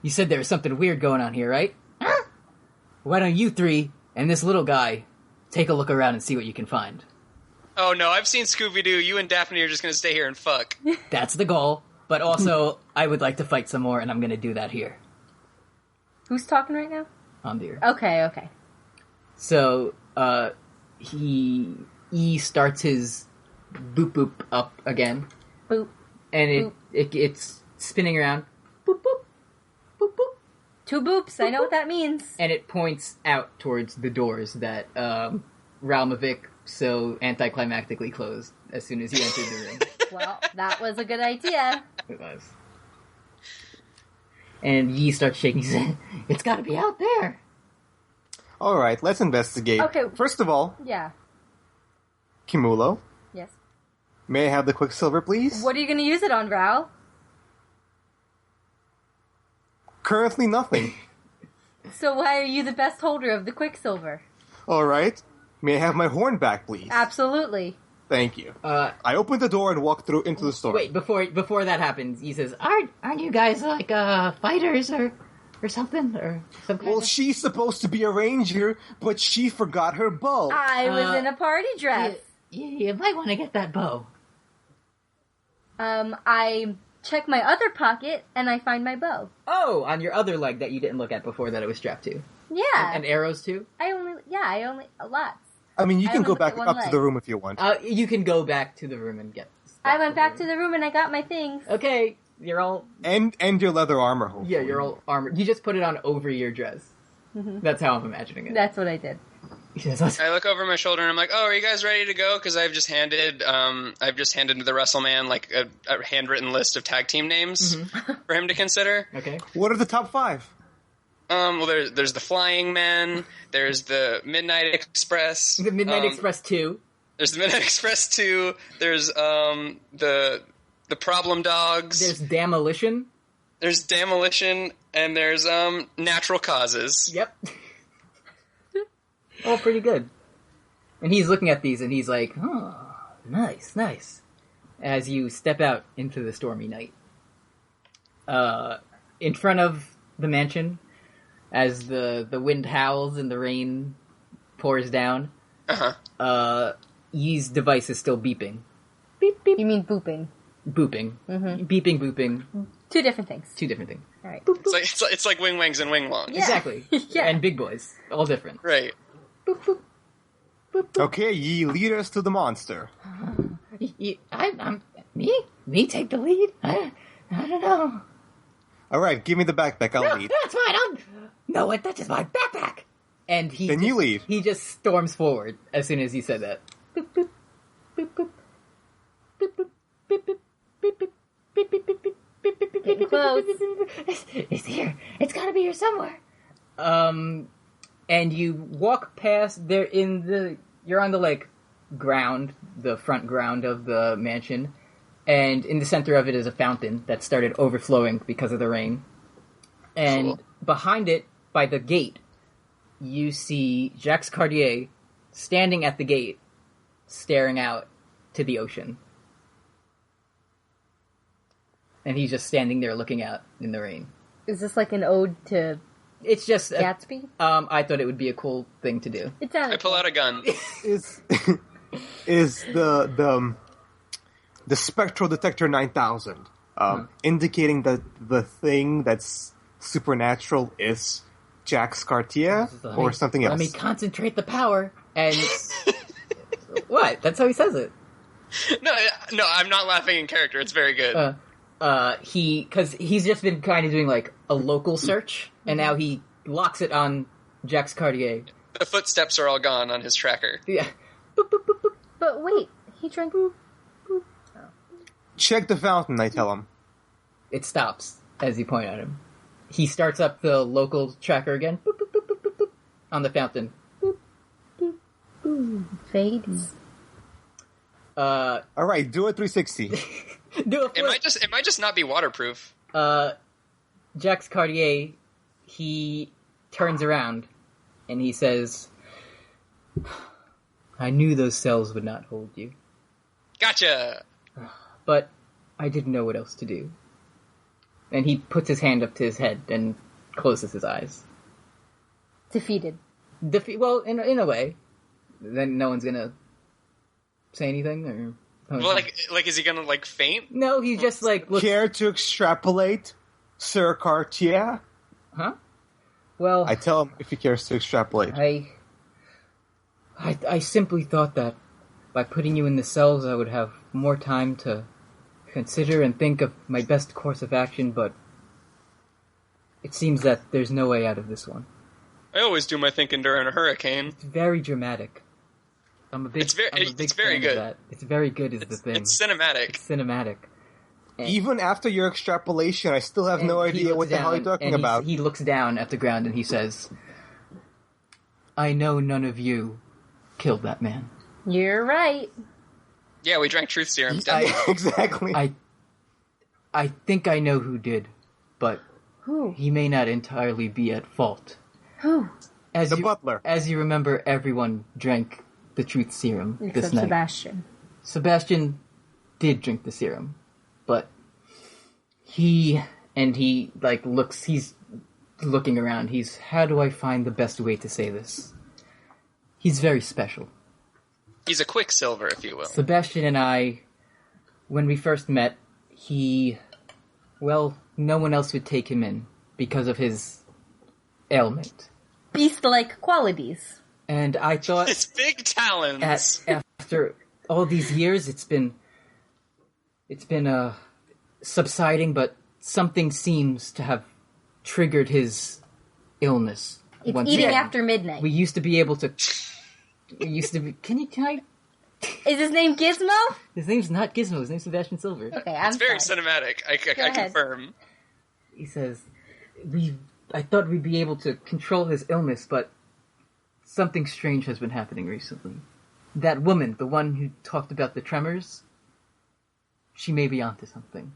You said there was something weird going on here, right? Why don't you three and this little guy take a look around and see what you can find? Oh no, I've seen Scooby-Doo. You and Daphne are just gonna stay here and fuck. That's the goal. But also, I would like to fight some more, and I'm gonna do that here. Who's talking right now? Ondir. Okay. So, he starts his boop boop up again. Boop. And it's spinning around. Boop boop. Boop boop. 2 boops, I know what that means. And it points out towards the doors that Ralmevik so anticlimactically closed as soon as he entered the room. Well, that was a good idea. It was. And Yi starts shaking. He said, it's gotta be out there. Alright, let's investigate. Okay. First of all, Yeah. Kimulo, Yes. may I have the Quicksilver, please? What are you going to use it on, Ral? Currently nothing. So why are you the best holder of the Quicksilver? Alright, may I have my horn back, please? Absolutely. Thank you. I opened the door and walked through into the store. Wait, before that happens, he says, aren't you guys like fighters or something? Or some kind Well, of... she's supposed to be a ranger, but she forgot her bow. I was in a party dress. You might want to get that bow. I check my other pocket, and I find my bow. Oh, on your other leg that you didn't look at before that it was strapped to. Yeah. And arrows, too? I only, lots. I mean, you can go back one up leg. to the room if you want. You can go back to the room and get stuff. I went back to the room and I got my things. Okay, you're all... And your leather armor, hopefully. Yeah, you're all armored. You just put it on over your dress. Mm-hmm. That's how I'm imagining it. That's what I did. I look over my shoulder and I'm like, "Oh, are you guys ready to go?" Because I've just handed to the WrestleMan like a handwritten list of tag team names for him to consider. Okay. What are the top 5? Well, there's the Flying Men. There's the Midnight Express. The Midnight Express 2. There's the Midnight Express 2. There's the Problem Dogs. There's Demolition. There's Demolition, and there's Natural Causes. Yep. All pretty good. And he's looking at these and he's like, oh, nice. As you step out into the stormy night. In front of the mansion, as the wind howls and the rain pours down, Yi's device is still beeping. Beep, beep. You mean booping? Booping. Mm-hmm. Beeping, booping. 2 different things. 2 different things. All right. Boop, boop. It's like Wing Wangs and Wing Longs. Yeah. Exactly. Yeah. And big boys. All different. Right. Boop, boop. Boop, boop. Okay, Yi, lead us to the monster. Me take the lead? I don't know. Alright, give me the backpack, I'll lead. That's fine. No, it touches my backpack. And you lead. He just storms forward as soon as he said that. Boop, boop, boop, boop. Boop, boop, boop, boop, boop, boop, boop, boop, boop, boop, boop, Getting close. It's here. It's gotta be here somewhere. And you walk past you're on the ground, the front ground of the mansion, and in the center of it is a fountain that started overflowing because of the rain. And behind it, by the gate, you see Jacques Cartier standing at the gate, staring out to the ocean. And he's just standing there looking out in the rain. Is this like an ode to It's just... Gatsby? I thought it would be a cool thing to do. I pull out a gun. Is the spectral detector 9000 indicating that the thing that's supernatural is Jacques Cartier or something else? Let me concentrate the power and... What? That's how he says it. No, I'm not laughing in character. It's very good. Because he's just been kind of doing a local search, and now he locks it on Jacques Cartier. The footsteps are all gone on his tracker. Yeah. But wait, he drank... Check the fountain, I tell him. It stops as you point at him. He starts up the local tracker again. Boop, boop, boop, boop, boop, boop, on the fountain. Boop, boop, boop. Fades. Alright, do a 360. Do it might just not be waterproof. Jacques Cartier, he turns around and he says, I knew those cells would not hold you. Gotcha! But I didn't know what else to do. And he puts his hand up to his head and closes his eyes. Defeated. Well, in a way. Then no one's gonna say anything, or... Well, like, is he gonna, like, faint? No, he just, like... looks... Care to extrapolate, Sir Cartier? Huh? Well... I tell him if he cares to extrapolate. I simply thought that by putting you in the cells I would have more time to consider and think of my best course of action, but it seems that there's no way out of this one. I always do my thinking during a hurricane. It's very dramatic. It's very good. That. It's very good is the thing. It's cinematic. It's cinematic. And even after your extrapolation, I still have no idea what the hell you're talking about. He looks down at the ground and he says, I know none of you killed that man. You're right. Yeah, we drank truth serum. Exactly. I think I know who did, but who? He may not entirely be at fault. Who? The butler. As you remember, everyone drank the truth serum this night. Sebastian. Sebastian did drink the serum, but he's looking around. How do I find the best way to say this? He's very special. He's a Quicksilver, if you will. Sebastian and I, when we first met, no one else would take him in because of his ailment. Beast-like qualities. And I thought... His big talons! After all these years, it's been subsiding, but something seems to have triggered his illness. It's eating after midnight. We used to be able to... Can I... Is his name Gizmo? His name's not Gizmo. His name's Sebastian Silver. Okay, It's very cinematic. I confirm. He says, I thought we'd be able to control his illness, but something strange has been happening recently. That woman, the one who talked about the tremors, she may be onto something.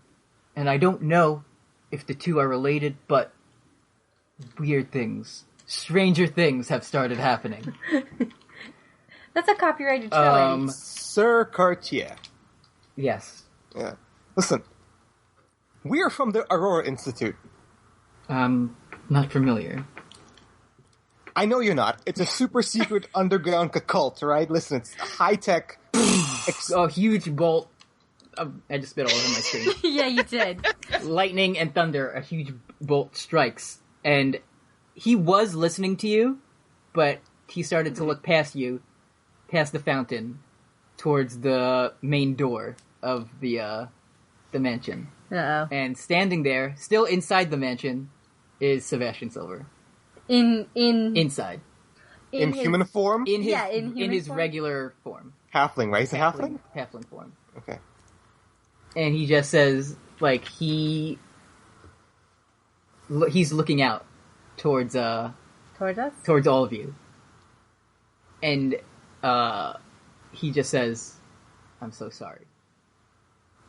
And I don't know if the two are related, but weird things, stranger things have started happening. That's a copyrighted show, Eddie. Sir Cartier. Yes. Yeah. Listen, we are from the Aurora Institute. Not familiar. I know you're not. It's a super secret underground cult, right? Listen, it's high-tech... A huge bolt... I just spit all over my screen. Yeah, you did. Lightning and thunder, a huge bolt strikes. And he was listening to you, but he started to look past you, past the fountain, towards the main door of the mansion. Uh-oh. And standing there, still inside the mansion, is Sebastian Silver. Inside. In human form? In his form? regular form. Halfling, right? He's a halfling? Halfling form. Okay. And he just says, like, he's looking out towards towards us? Towards all of you. And he just says, I'm so sorry.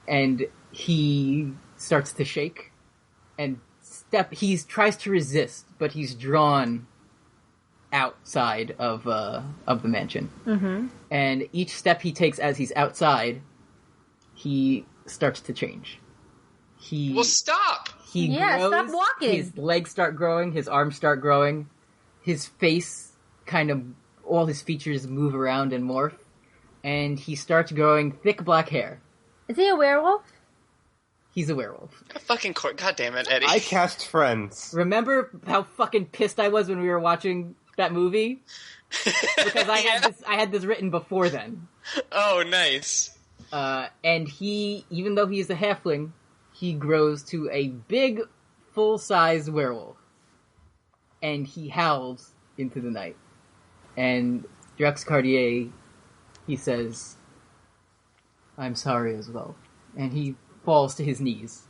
And he starts to shake and he tries to resist, but he's drawn outside of the mansion. Mm-hmm. And each step he takes as he's outside, he starts to change. Well, stop! Grows, stop walking! His legs start growing, his arms start growing, his face all his features move around and morph, and he starts growing thick black hair. Is he a werewolf? He's a werewolf. God damn it, Eddie. I cast friends. Remember how fucking pissed I was when we were watching that movie? Because I had this written before then. Oh, nice. And he, even though he is a halfling, he grows to a big, full-size werewolf. And he howls into the night. And Drex Cartier, he says, "I'm sorry as well." And he falls to his knees.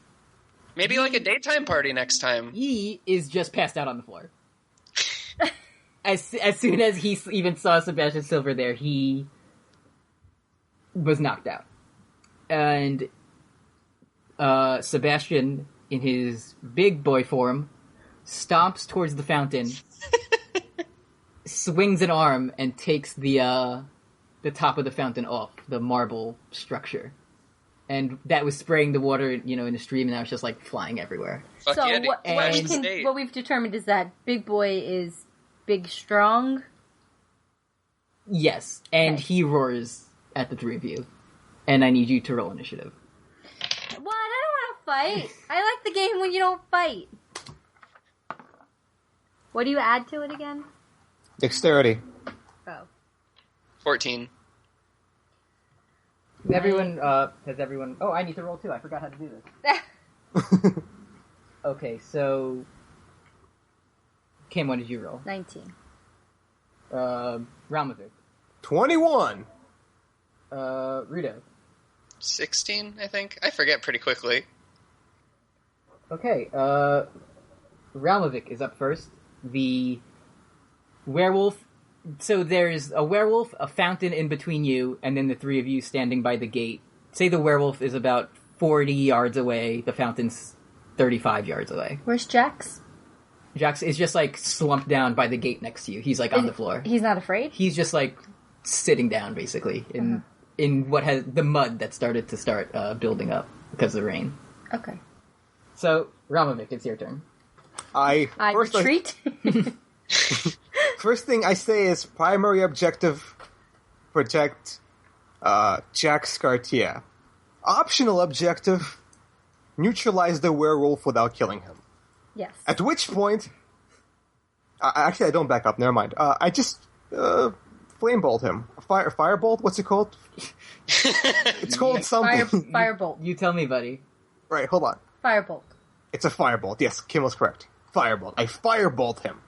Maybe like a daytime party next time. He is just passed out on the floor. As soon as he even saw Sebastian Silver there, he was knocked out. And Sebastian, in his big boy form, stomps towards the fountain, swings an arm, and takes the top of the fountain off, the marble structure. And that was spraying the water, in a stream, and now it's just, like, flying everywhere. Fuck so yeah, what we've determined is that Big Boy is big strong? Yes, and he roars at the three of you. And I need you to roll initiative. What? I don't want to fight. I like the game when you don't fight. What do you add to it again? Dexterity. Oh. 14. Everyone, has everyone... Oh, I need to roll too. I forgot how to do this. Okay, so... Kim, what did you roll? 19. Ralmevik. 21. Rudo. 16, I think. I forget pretty quickly. Okay, Ralmevik is up first. The werewolf... So there's a werewolf, a fountain in between you, and then the three of you standing by the gate. Say the werewolf is about 40 yards away, the fountain's 35 yards away. Where's Jax? Jax is just, like, slumped down by the gate next to you. He's, like, on the floor. He's not afraid? He's just, like, sitting down, basically, in what has the mud that started to building up because of the rain. Okay. So, Ralmevik, it's your turn. I retreat? First thing I say is primary objective, protect Jax Cartier. Optional objective, neutralize the werewolf without killing him. Yes. At which point... actually, I don't back up, never mind. I just flame bolt him. Firebolt? What's it called? It's called something. Firebolt. You tell me, buddy. Right, hold on. Firebolt. It's a firebolt. Yes, Kim was correct. Firebolt. I firebolt him.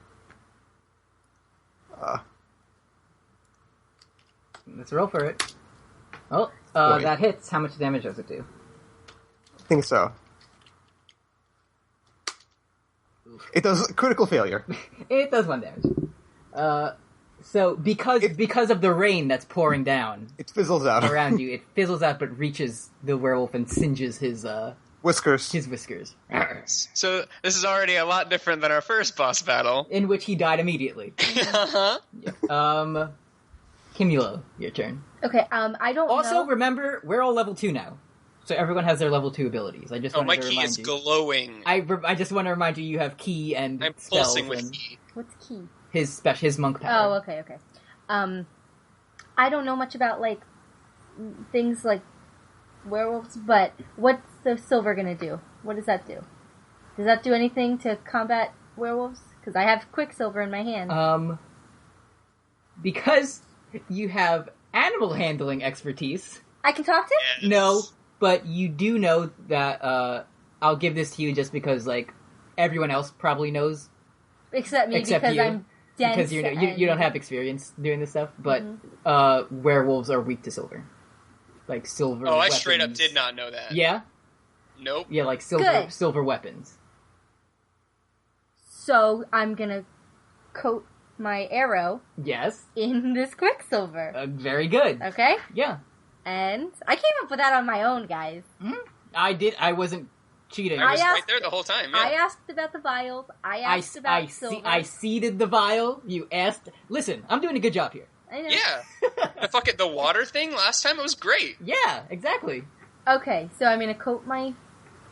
Let's roll for it. Oh, that hits. How much damage does it do? I think so. It does critical failure. It does 1 damage. So because of the rain that's pouring down, it fizzles out around you. It fizzles out, but reaches the werewolf and singes his whiskers. His whiskers. So this is already a lot different than our first boss battle, in which he died immediately. Uh-huh. Yeah. Kimulo, your turn. Okay. I don't. Also, remember, we're all level 2 now. So everyone has their level 2 abilities. I just wanted to remind you. My key is glowing. I just want to remind you have key and I'm spells. pulsing with key. What's key? His monk power. Oh, okay. I don't know much about, like, things like werewolves, but what's the silver gonna do? What does that do? Does that do anything to combat werewolves? Because I have Quicksilver in my hand. Because you have animal handling expertise. I can talk to him? Yes. No. But you do know that, I'll give this to you just because, like, everyone else probably knows. Except me, because you, I'm dense. Because you don't have experience doing this stuff, but, werewolves are weak to silver. Like, silver Oh, weapons. I straight up did not know that. Yeah? Nope. Yeah, like, silver weapons. So, I'm gonna coat my arrow... Yes. ...in this Quicksilver. Very good. Okay? Yeah. And I came up with that on my own, guys. Mm-hmm. I wasn't cheating. I was right there the whole time, yeah. I asked about the vials. I asked about silver. I seeded the vial. You asked... Listen, I'm doing a good job here. I know. Yeah. The water thing last time, it was great. Yeah, exactly. Okay, so I'm going to coat my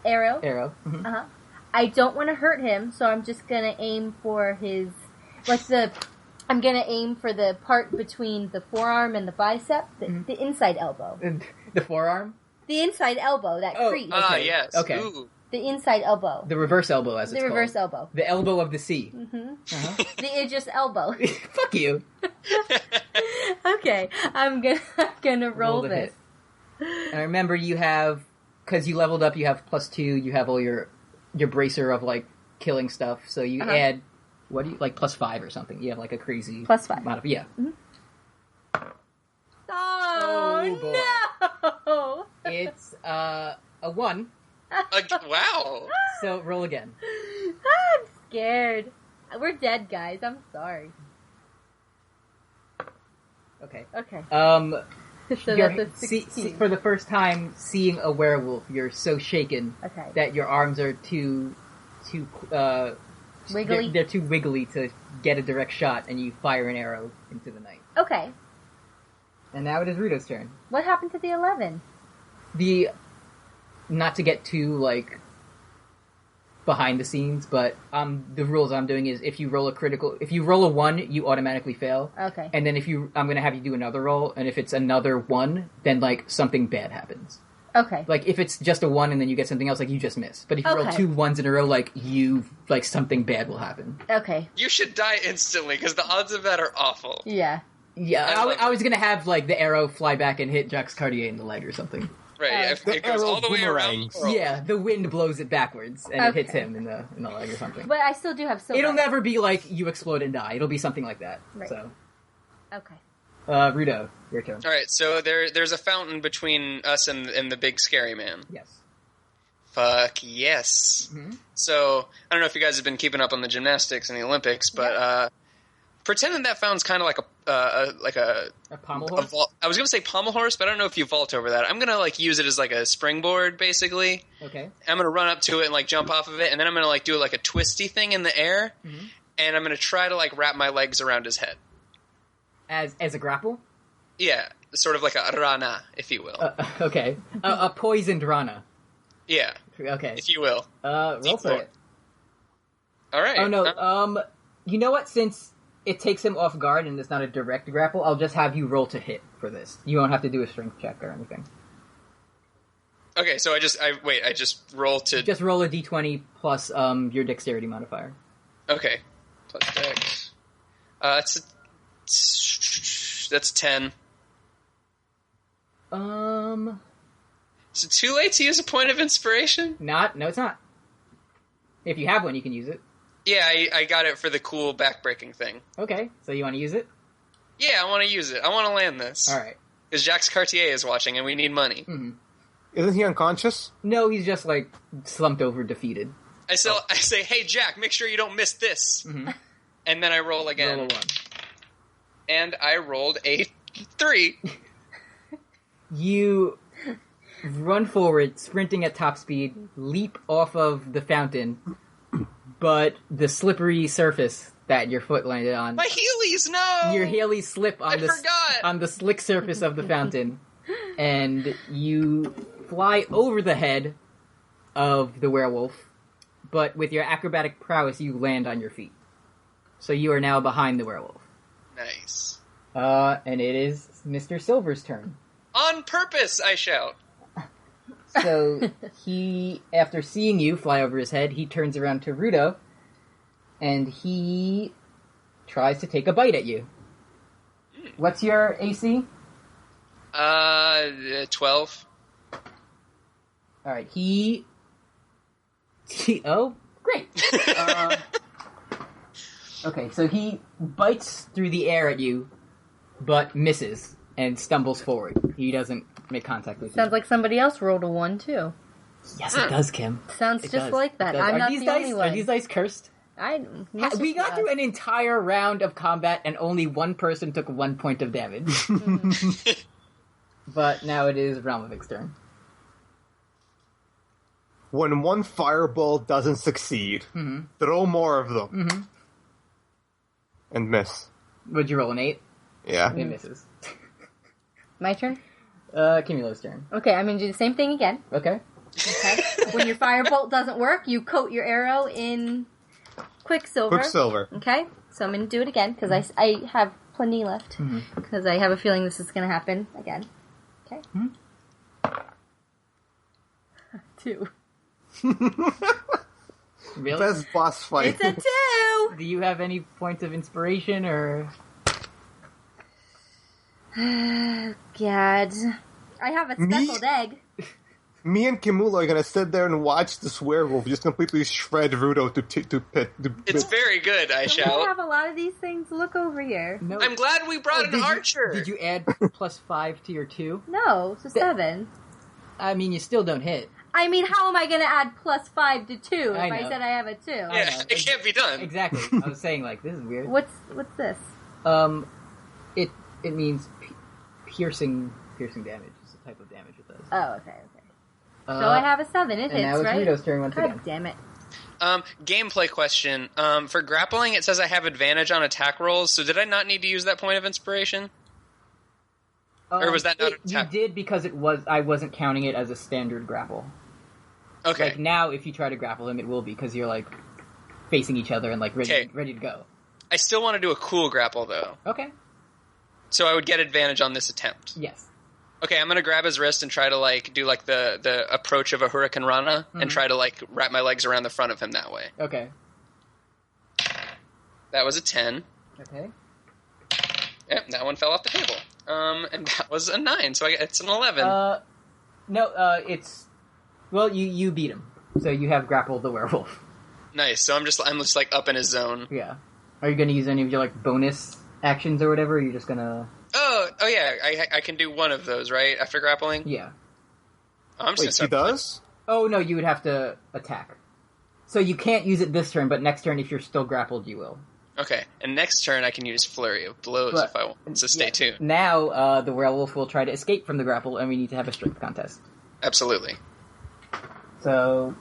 arrow. Mm-hmm. Uh-huh. I don't want to hurt him, so I'm just going to aim for his... I'm going to aim for the part between the forearm and the bicep, the inside elbow. The forearm? The inside elbow, that crease. Okay. Yes. Okay. Ooh. The inside elbow. The reverse elbow, as it's called. The reverse elbow. The elbow of the sea. Mm-hmm. Uh-huh. The Idris elbow. Fuck you. Okay, I'm gonna roll this. And remember, you have, because you leveled up, you have +2, you have all your bracer of, like, killing stuff, so you add what do you like +5 or something? You have like a crazy +5 amount of Mm-hmm. Oh no! It's a 1. Wow. So roll again. I'm scared. We're dead, guys. I'm sorry. Okay. Okay. So You're, that's a 16. for the first time seeing a werewolf, you're so shaken that your arms are too wiggly. They're too wiggly to get a direct shot, and you fire an arrow into the night. Okay. And now it is Rudo's turn. What happened to the 11? Not to get too behind the scenes, but the rules I'm doing is if you roll a 1, you automatically fail. Okay. And then I'm going to have you do another roll, and if it's another 1, then something bad happens. Okay. If it's just a 1 and then you get something else, you just miss. But if you roll 2 1s in a row, something bad will happen. Okay. You should die instantly, because the odds of that are awful. Yeah. Yeah, I was going to have, the arrow fly back and hit Jacques Cartier in the leg or something. Right, if it goes all the way around. Yeah, the wind blows it backwards, and it hits him in the leg or something. But I still do have silver. It'll never be you explode and die. It'll be something like that. Right. So. Okay. Rudo, your turn. Alright, so there's a fountain between us and the big scary man. Yes. Fuck yes. Mm-hmm. So, I don't know if you guys have been keeping up on the gymnastics and the Olympics, but pretend that fountain's kind of like a pommel horse? I was going to say pommel horse, but I don't know if you vault over that. I'm going to use it as a springboard, basically. Okay. I'm going to run up to it and jump off of it, and then I'm going to do a twisty thing in the air, and I'm going to try to wrap my legs around his head. As a grapple? Yeah, sort of like a rana, if you will. Okay. A poisoned rana. Yeah. Okay. If you will. Roll for it. All right. Oh, no. You know what? Since it takes him off guard and it's not a direct grapple, I'll just have you roll to hit for this. You won't have to do a strength check or anything. Okay, so I just roll to... Just roll a d20 plus your dexterity modifier. Okay. Plus dex. That's 10. Is it too late to use a point of inspiration? No, it's not. If you have one, you can use it. Yeah, I got it for the cool backbreaking thing. Okay, so you want to use it? Yeah, I want to use it. I want to land this. All right. Because Jacques Cartier is watching, and we need money. Mm-hmm. Isn't he unconscious? No, he's just slumped over, defeated. I say, hey Jack, make sure you don't miss this. Mm-hmm. And then I roll again. Roll a 1. And I rolled a 3. You run forward, sprinting at top speed, leap off of the fountain, but the slippery surface that your foot landed on... My Heelys, no! Your Heelys slip on the slick surface of the fountain, and you fly over the head of the werewolf, but with your acrobatic prowess, you land on your feet. So you are now behind the werewolf. Nice. And it is Mr. Silver's turn. On purpose, I shout. So he, after seeing you fly over his head, he turns around to Rudo, and he tries to take a bite at you. What's your AC? 12. Alright, oh, great. Okay, so he bites through the air at you, but misses and stumbles forward. He doesn't make contact with you. Sounds like somebody else rolled a 1, too. Yes, it does, Kim. Sounds just like that. I'm not the only one. Are these dice cursed? We got through an entire round of combat and only one person took 1 point of damage. But now it is Ralmevik's turn. When one fireball doesn't succeed, throw more of them. Mm-hmm. And miss. Would you roll an 8? Yeah. It misses. My turn? Kimulo's turn. Okay, I'm going to do the same thing again. Okay. When your firebolt doesn't work, you coat your arrow in Quicksilver. Okay, so I'm going to do it again, because I have plenty left. Because I have a feeling this is going to happen again. Okay. 2. Really? Best boss fight. It's a 2! Do you have any points of inspiration, or... God. I have a speckled egg. Me and Kimulo are gonna sit there and watch this werewolf just completely shred Rudo to It's very good, I We shall. have a lot of these things. Look over here. No. I'm glad we brought an archer. Did you add +5 to your 2? No, it's a 7. I mean, you still don't hit. I mean, how am I going to add +5 to 2 if I know. said I have a 2? Yeah, it can't be done. Exactly. I was saying, like, this is weird. What's this? It means piercing damage. It's a type of damage it does. Oh, okay. So I have a 7. It and hits, now it's right? Rudo's turn once God again. damn it. Gameplay question. For grappling, it says I have advantage on attack rolls, so did I not need to use that point of inspiration? Or was that not an attack? You did because I wasn't counting it as a standard grapple. Okay. Like, now, if you try to grapple him, it will be, because you're, like, facing each other and, like, ready to go. I still want to do a cool grapple, though. Okay. So I would get advantage on this attempt. Yes. Okay, I'm gonna grab his wrist and try to, like, do, like, the approach of a Hurricane Rana, and try to, like, wrap my legs around the front of him that way. Okay. That was a 10. Okay. Yep, that one fell off the table. And that was a 9, so it's an 11. No, it's... Well, you beat him. So you have grappled the werewolf. Nice, so I'm just, like, up in his zone. Yeah. Are you gonna use any of your, like, bonus actions or whatever, or are you just gonna... Oh yeah, I can do one of those, right, after grappling? Yeah. Oh, I'm just Wait, gonna he start does? Oh, no, you would have to attack. So you can't use it this turn, but next turn, if you're still grappled, you will. Okay, and next turn I can use Flurry of Blows if I want, so stay tuned. Now, the werewolf will try to escape from the grapple, and we need to have a strength contest. Absolutely. So,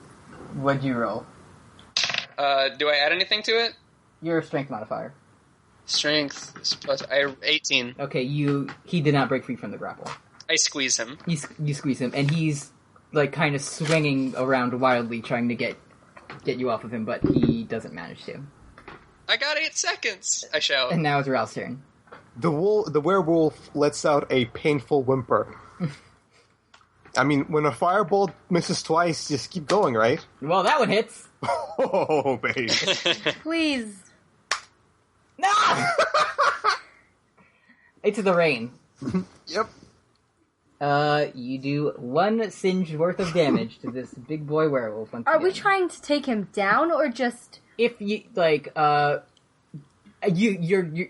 what'd you roll? Do I add anything to it? Your strength modifier. Strength is plus 18. Okay, he did not break free from the grapple. I squeeze him. You squeeze him, and he's, like, kind of swinging around wildly, trying to get you off of him, but he doesn't manage to. I got 8 seconds, I shout. And now it's Ral's turn. The werewolf lets out a painful whimper. I mean, when a firebolt misses twice, just keep going, right? Well, that one hits. Oh, baby. Please. No! It's the rain. Yep. You do 1 singe worth of damage to this big boy werewolf. Are we trying to take him down, or just... If you, like, you're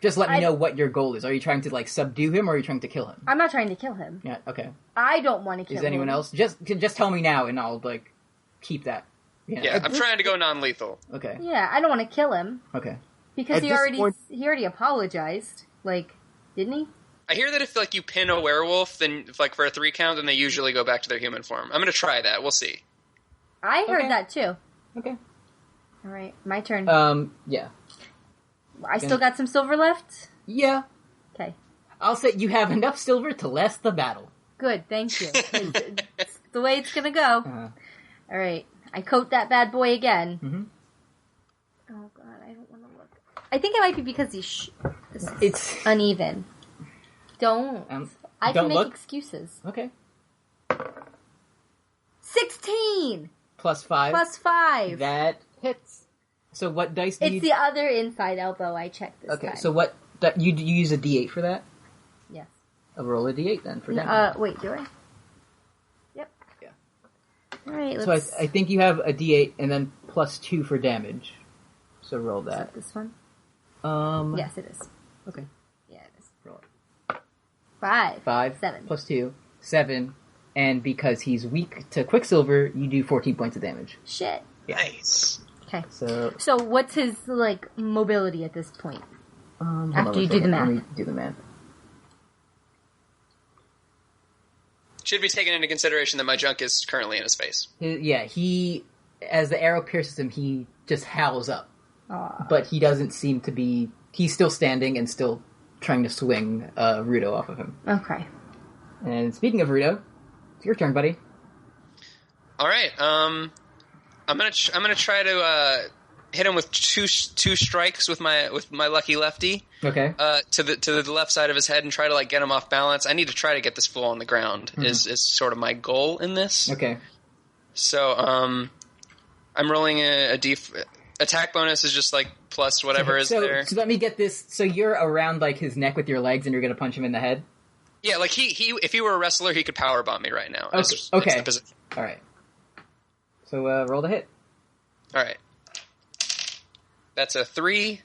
just let me know what your goal is. Are you trying to, like, subdue him, or are you trying to kill him? I'm not trying to kill him. Yeah, okay. I don't want to kill him. Is anyone else? Just tell me now, and I'll, like, keep that. Yeah, I'm trying to go non-lethal. Okay. Yeah, I don't want to kill him. Okay. Because At he this already point- he already apologized. Like, didn't he? I hear that if, like, you pin a werewolf, then, like, for a 3 count, then they usually go back to their human form. I'm gonna try that. We'll see. I heard Okay. that too. Okay. Alright, my turn. Yeah. I still got some silver left? Yeah. Okay. I'll say you have enough silver to last the battle. Good, thank you. It's the way it's gonna go. Uh-huh. Alright, I coat that bad boy again. Mm-hmm. Oh god, I don't want to look. I think it might be because It's... uneven. Don't. I don't can make look. excuses. Okay. 16! +5. Plus 5. That hits. So what dice do you... It's the other inside elbow I checked this time. Okay, so what... You use a D8 for that? Yes. I'll roll a D8 then for damage. Wait, do I? Yep. Yeah. Alright, So let's... I think you have a D8 and then +2 for damage. So roll Is that. it this one? Yes. Yes, it is. Okay. Yeah, it is. Roll it. 5. 5. 7. +2. 7. And because he's weak to Quicksilver, you do 14 points of damage. Shit. Yeah. Nice. Okay. So what's his, like, mobility at this point? hold After on you a do the second. math. Let me do the math. Should be taken into consideration that my junk is currently in his face. He, as the arrow pierces him, he just howls up. Aw. But he doesn't seem to be... He's still standing and still trying to swing Rudo off of him. Okay. And speaking of Rudo, it's your turn, buddy. All right. I'm gonna try to hit him with two strikes with my lucky lefty. Okay. To the left side of his head and try to, like, get him off balance. I need to try to get this fool on the ground. Is sort of my goal in this. Okay. So I'm rolling a attack bonus is just, like, plus whatever is there. So let me get this. So you're around, like, his neck with your legs and you're going to punch him in the head? Yeah, like he if he were a wrestler, he could powerbomb me right now. Okay. The position. All right. So roll the hit. All right. That's a 3,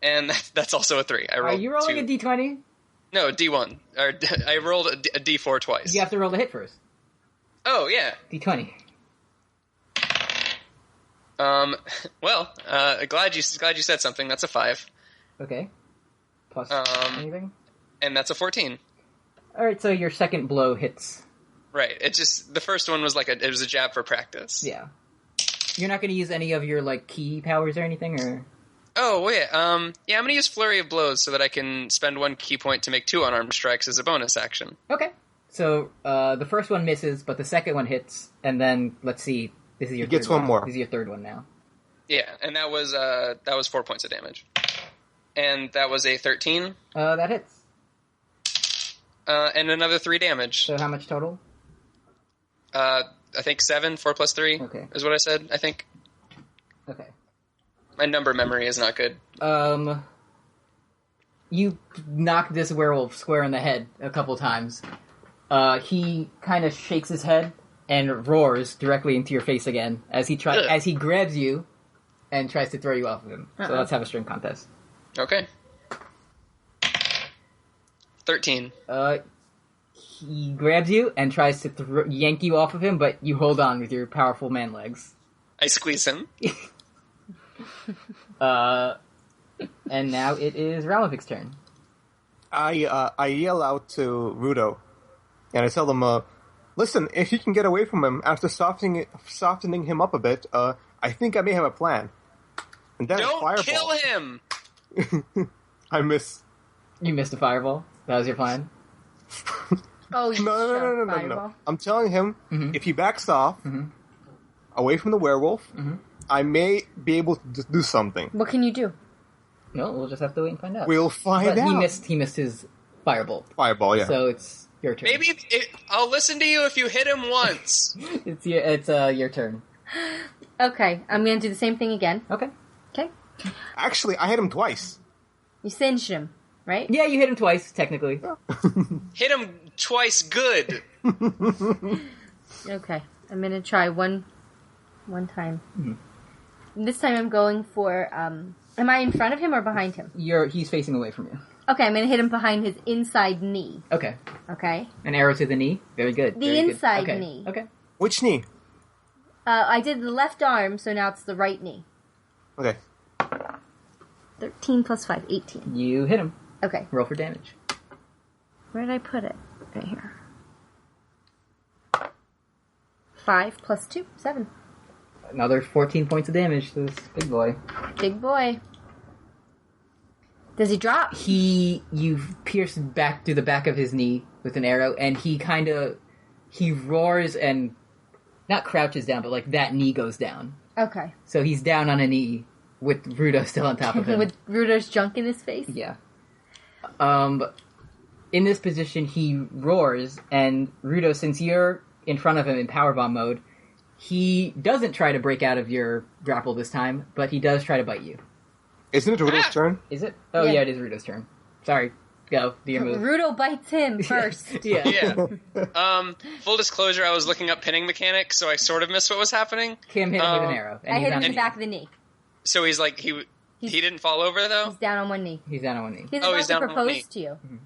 and that's also a 3. Are you rolling a d20? No, D1. I rolled a D4 twice. You have to roll the hit first. Oh yeah. D20. Well, glad you said something. That's a 5. Okay. Plus anything? And that's a 14. All right, so your second blow hits. Right. It just the first one was it was a jab for practice. Yeah. You're not going to use any of your key powers or anything, or? Oh wait. Yeah, I'm going to use Flurry of Blows so that I can spend 1 key point to make 2 unarmed strikes as a bonus action. Okay. So the first one misses, but the second one hits, and then let's see. This is your. He gets one more. This is your third one now. Yeah, and that was 4 points of damage, and that was a 13. That hits. And another 3 damage. So how much total? I think 7. 4 plus 3 is what I said. I think. Okay. My number memory is not good. You knock this werewolf square in the head a couple times. He kind of shakes his head and roars directly into your face again as he grabs you and tries to throw you off of him. So let's have a string contest. Okay. 13. He grabs you and tries to yank you off of him, but you hold on with your powerful man legs. I squeeze him. And now it is Ralmevik's turn. I yell out to Rudo, and I tell him, listen, if you can get away from him after softening him up a bit, I think I may have a plan. And then Don't kill him! I miss. You missed a fireball? That was your plan? Oh, you No. I'm telling him, if he backs off, away from the werewolf, I may be able to do something. What can you do? No, we'll just have to wait and find out. We'll find out. He missed his firebolt. Fireball, yeah. So it's your turn. Maybe I'll listen to you if you hit him once. It's your turn. Okay, I'm going to do the same thing again. Okay. Actually, I hit him twice. You singed him, right? Yeah, you hit him twice, technically. Hit him twice good. Okay, I'm going to try one time. This time I'm going for, am I in front of him or behind him? He's facing away from you. Okay, I'm going to hit him behind his inside knee. Okay. Okay? An arrow to the knee? Very good. The inside knee. Okay. Which knee? I did the left arm, so now it's the right knee. Okay. 13 plus 5, 18. You hit him. Okay. Roll for damage. Where did I put it? Right here. 5 plus 2, 7. Another 14 points of damage to this big boy. Big boy. Does he drop? You've pierced back through the back of his knee with an arrow, and he roars and not crouches down, but that knee goes down. Okay. So he's down on a knee with Rudo still on top of him. With Rudo's junk in his face? Yeah. In this position, he roars, and Rudo, since you're in front of him in powerbomb mode, he doesn't try to break out of your grapple this time, but he does try to bite you. Isn't it Rudo's turn? Is it? Oh, yeah, it is Rudo's turn. Sorry. Go. Do your move. Rudo bites him first. Yeah. Full disclosure, I was looking up pinning mechanics, so I sort of missed what was happening. Kim hit him with an arrow. I hit him in the back of the knee. So he's he didn't fall over, though? He's down on one knee. He's down on one knee. He's about to propose to you. Mm-hmm.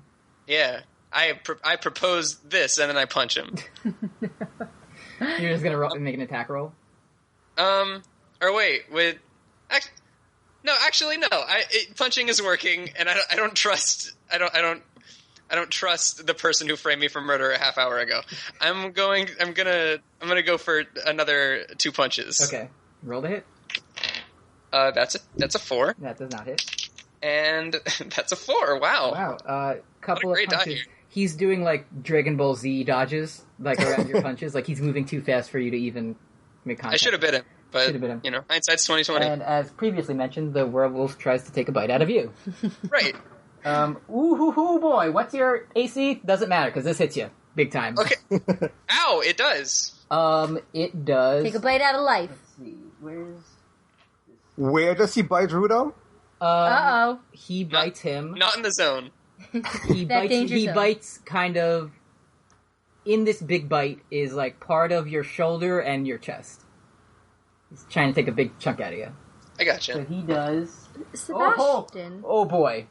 Yeah. I propose this, and then I punch him. You're just gonna make an attack roll? Or wait, actually, no. Punching is working, and I don't trust the person who framed me for murder a half hour ago. I'm gonna go for another 2 punches. Okay. Roll to hit. That's a 4. That does not hit. And that's a 4. Wow. Wow. Couple what a of great punches. die here. He's doing Dragon Ball Z dodges, around your punches. He's moving too fast for you to even make contact. I should have bit him, but hindsight's 20/20. And as previously mentioned, the werewolf tries to take a bite out of you. Right. Boy, what's your AC? Doesn't matter, because this hits you. Big time. Okay. Ow, it does. It does. Take a bite out of life. Let's see, Where does he bite Rudo? Uh-oh. He bites him. Not in the zone. He bites kind of... In this big bite is, like, part of your shoulder and your chest. He's trying to take a big chunk out of you. I gotcha. So he does... Sebastian. Oh boy.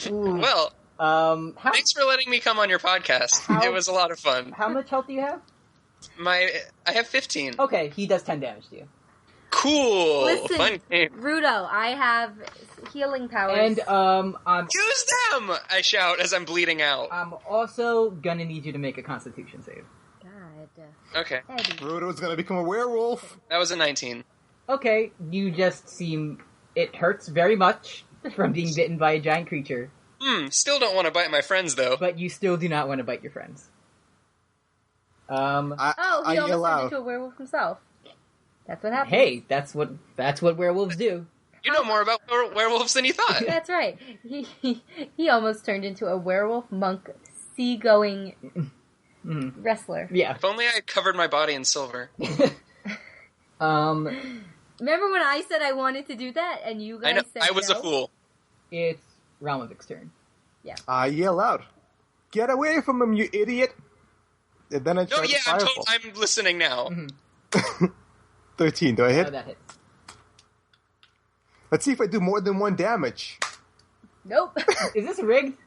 Well, thanks for letting me come on your podcast. It was a lot of fun. How much health do you have? I have 15. Okay, he does 10 damage to you. Cool. Listen, Fun game. Rudo, I have healing powers. And, Use them! I shout as I'm bleeding out. I'm also gonna need you to make a Constitution save. God. Okay. Eddy. Rudo's gonna become a werewolf. That was a 19. Okay, you just seem... It hurts very much from being bitten by a giant creature. Still don't want to bite my friends, though. But you still do not want to bite your friends. He almost turned into a werewolf himself. That's what happened. Hey, that's what werewolves do. You know more about werewolves than you thought. That's right. He almost turned into a werewolf monk, seagoing wrestler. Yeah. If only I had covered my body in silver. Remember when I said I wanted to do that, and you guys said I was no? a fool. It's Ralmevik's turn. Yeah. I yell out, "Get away from him, you idiot!" And then I try to fireball. I'm listening now. 13, do I hit? Oh, that hits. Let's see if I do more than 1 damage. Nope. Is this rigged?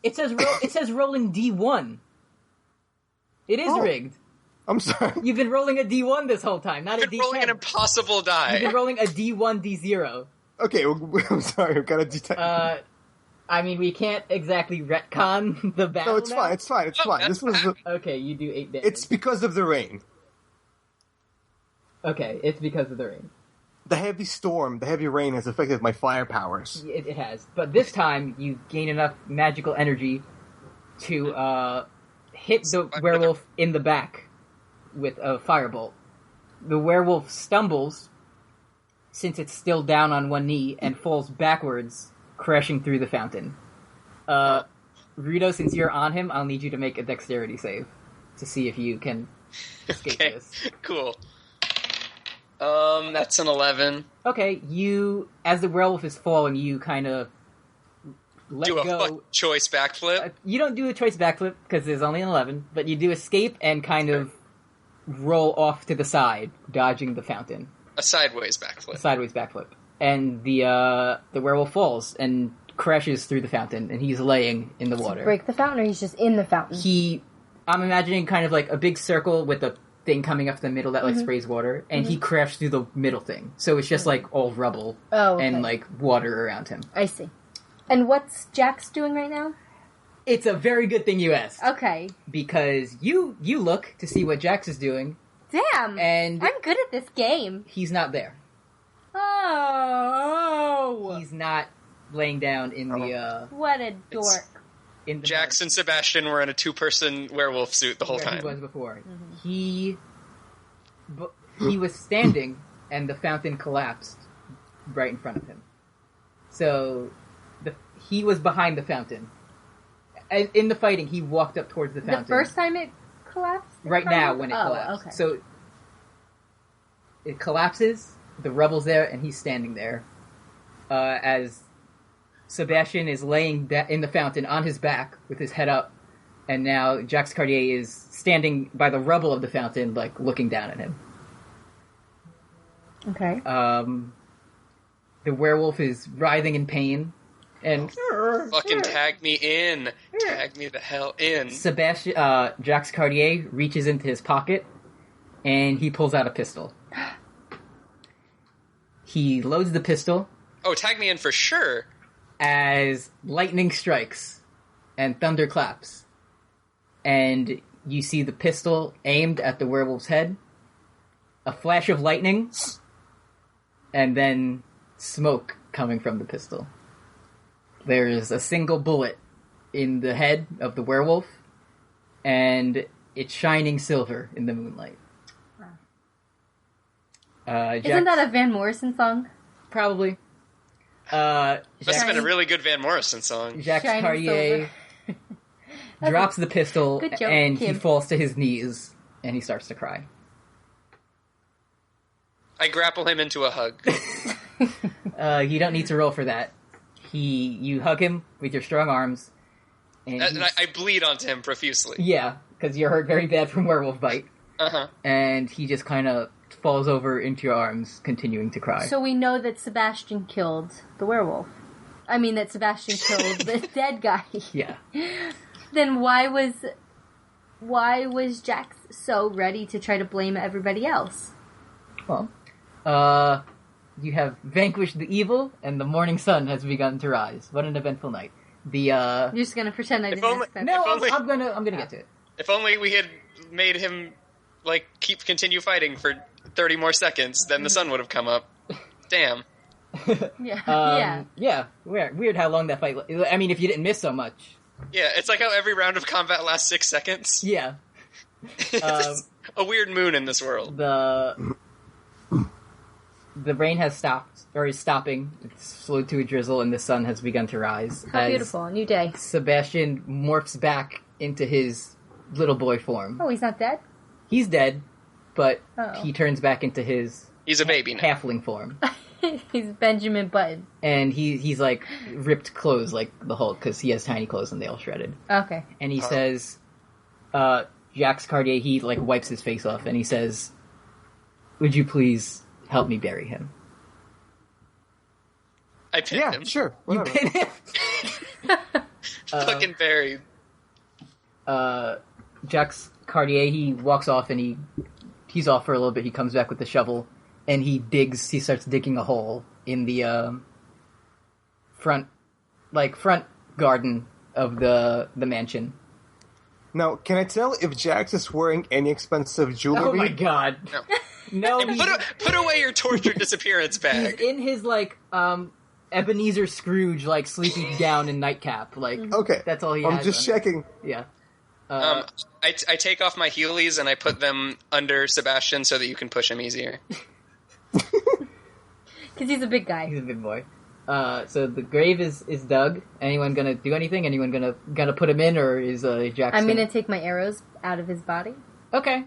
It says rolling D1. It is rigged. I'm sorry. You've been rolling a D1 this whole time, not a D10. You've been rolling an impossible die. You've been rolling a D1, D0. Okay, I'm sorry, I've got a D10. I mean, we can't exactly retcon the battle. No, it's fine, it's fine. This was Okay, you do 8 damage. It's because of the rain. Okay, it's because of the rain. The heavy rain has affected my fire powers. It has. But this time, you gain enough magical energy to hit the werewolf in the back with a firebolt. The werewolf stumbles, since it's still down on one knee, and falls backwards, crashing through the fountain. Rudo, since you're on him, I'll need you to make a dexterity save to see if you can escape this. Cool. That's an 11. Okay, as the werewolf is falling, you kind of let do a go. Choice backflip? You don't do a choice backflip, because there's only an 11, but you do escape and kind of roll off to the side, dodging the fountain. A sideways backflip. A sideways backflip. And the werewolf falls and crashes through the fountain, and he's laying in the water. Break the fountain, or he's just in the fountain? I'm imagining kind of like a big circle with a thing coming up the middle that like sprays water, and he crashed through the middle thing. So it's just like all rubble and like water around him. I see. And what's Jax doing right now? It's a very good thing you asked. Okay. Because you look to see what Jax is doing. Damn! And I'm good at this game. He's not there. Oh! He's not laying down in the, What a dork. In the Jax and Sebastian were in a 2-person werewolf suit the whole time. He was before. He was standing, and the fountain collapsed right in front of him. So, he was behind the fountain. In the fighting, he walked up towards the fountain. The first time it collapsed? Right now, when it collapsed. Okay. So, it collapses, the rubble's there, and he's standing there. As Sebastian is laying in the fountain on his back with his head up, and now Jax Cartier is standing by the rubble of the fountain, like, looking down at him. Okay. The werewolf is writhing in pain, and... Fucking tag me in! Tag me the hell in! Jax Cartier reaches into his pocket, and he pulls out a pistol. He loads the pistol. Oh, tag me in for sure! As lightning strikes, and thunder claps. And you see the pistol aimed at the werewolf's head, a flash of lightning, and then smoke coming from the pistol. There is a single bullet in the head of the werewolf, and it's shining silver in the moonlight. Isn't that a Van Morrison song? Probably. Must have been a really good Van Morrison song. Jax Cartier drops the pistol, joke, and Kim. he falls to his knees, and he starts to cry. I grapple him into a hug. You don't need to roll for that. You hug him with your strong arms. And I bleed onto him profusely. Yeah, because you're hurt very bad from werewolf bite. Uh-huh. And he just kind of falls over into your arms, continuing to cry. So we know that Sebastian killed the werewolf. I mean, that Sebastian killed the dead guy. Yeah. Then why was Jax so ready to try to blame everybody else? Well, you have vanquished the evil, and the morning sun has begun to rise. What an eventful night. You're just gonna pretend I didn't ask that. No, I'm gonna get to it. If only we had made him, continue fighting for 30 more seconds, then the sun would have come up. Damn. Yeah. Yeah. Weird how long that fight... I mean, if you didn't miss so much. Yeah, it's like how every round of combat lasts 6 seconds. Yeah. It's a weird moon in this world. The rain has stopped, or is stopping. It's slowed to a drizzle, and the sun has begun to rise. How beautiful. A new day. Sebastian morphs back into his little boy form. Oh, he's not dead? He's dead, but he turns back into his... He's a baby now. Halfling form. He's Benjamin Button. And he's ripped clothes like the Hulk, because he has tiny clothes and they all shredded. Okay. And he says, Jax Cartier, he wipes his face off, and he says, "Would you please help me bury him?" I pinned him. Yeah, sure. You pin him? Fucking buried. Jax Cartier, he walks off and he's off for a little bit. He comes back with the shovel and he starts digging a hole in the front garden of the mansion. Now, can I tell if Jax is wearing any expensive jewelry? Oh my god. No. Put away your tortured disappearance bag. He's in his Ebenezer Scrooge sleeping down in nightcap. Okay. That's all he has. I'm just checking. Yeah. I take off my Heelys and I put them under Sebastian so that you can push him easier. Because he's a big guy. He's a big boy. So the grave is dug. Anyone gonna do anything? Anyone gonna put him in, or is Jackson? I'm gonna take my arrows out of his body. Okay.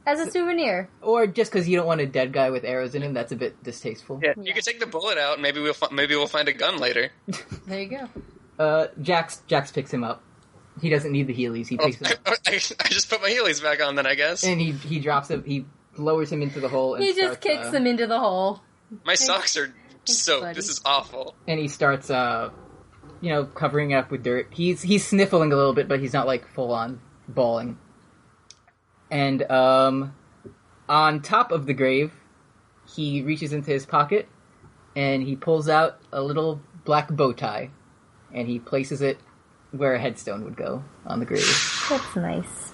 As a souvenir. Or just because you don't want a dead guy with arrows in him, that's a bit distasteful. Yeah. You could take the bullet out, and maybe we'll find a gun later. There you go. Jax picks him up. He doesn't need the Heelys. He picks him up. I just put my Heelys back on then, I guess. And he drops him. He lowers him into the hole. And he just kicks him into the hole. My socks are soaked. This is awful. And he starts, covering it up with dirt. He's sniffling a little bit, but he's not full on bawling. And on top of the grave, he reaches into his pocket and he pulls out a little black bow tie, and he places it where a headstone would go on the grave. That's nice.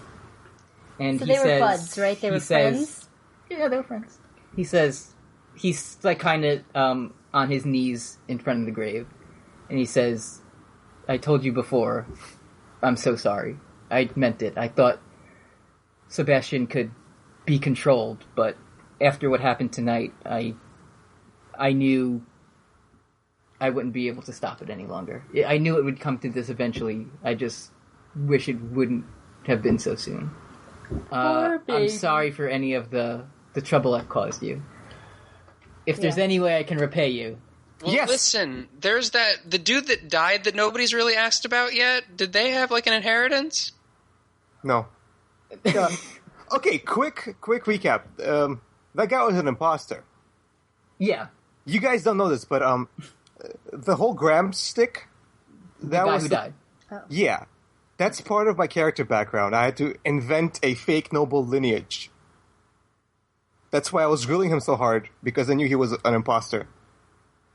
And so he they says, were buds, right? They were friends? Yeah, they were friends. He says, he's kind of on his knees in front of the grave, and he says, "I told you before, I'm so sorry. I meant it. I thought Sebastian could be controlled, but after what happened tonight, I knew I wouldn't be able to stop it any longer. I knew it would come to this eventually. I just wish it wouldn't have been so soon. I'm sorry for any of the trouble I've caused you. If there's any way I can repay you." Well, yes. Listen, there's the dude that died that nobody's really asked about yet. Did they have an inheritance? No. Okay, quick recap. That guy was an imposter. Yeah. You guys don't know this, but the whole Gram stick. That guy who died. Oh. Yeah, that's part of my character background. I had to invent a fake noble lineage. That's why I was grilling him so hard, because I knew he was an imposter.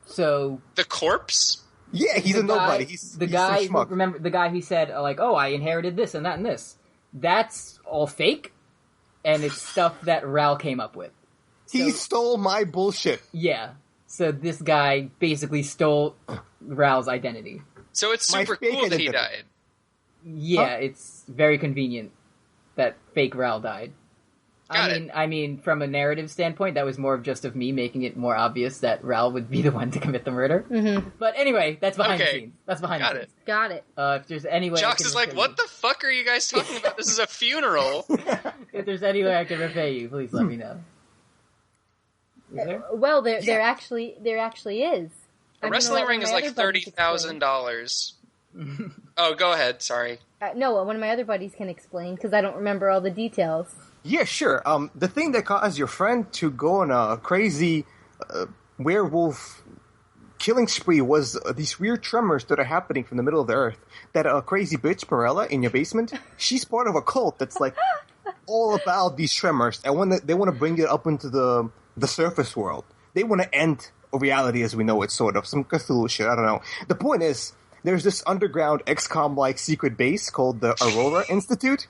So the corpse? Yeah, he's a nobody. He's the guy. some schmuck. Remember the guy who said "Oh, I inherited this and that and this." That's all fake, and it's stuff that Ral came up with. He stole my bullshit. Yeah. So this guy basically stole Ral's identity. So it's super cool that he died. Yeah, It's very convenient that fake Ral died. I mean, from a narrative standpoint, that was more of just of me making it more obvious that Ral would be the one to commit the murder. Mm-hmm. But anyway, that's behind the scenes. That's behind the scenes. Got it. If there's any way, Jox is like, "What the fuck are you guys talking about? This is a funeral." If there's any way I can repay you, please let me know. there? Well, there actually is. A wrestling ring is like $30,000. Oh, go ahead. Sorry. No, one of my other buddies can explain because I don't remember all the details. Yeah, sure. The thing that caused your friend to go on a crazy werewolf killing spree was these weird tremors that are happening from the middle of the earth. That crazy bitch, Morella, in your basement, she's part of a cult that's like all about these tremors. And they want to bring it up into the surface world. They want to end reality as we know it, sort of. Some Cthulhu shit, I don't know. The point is, there's this underground XCOM-like secret base called the Aurora Institute,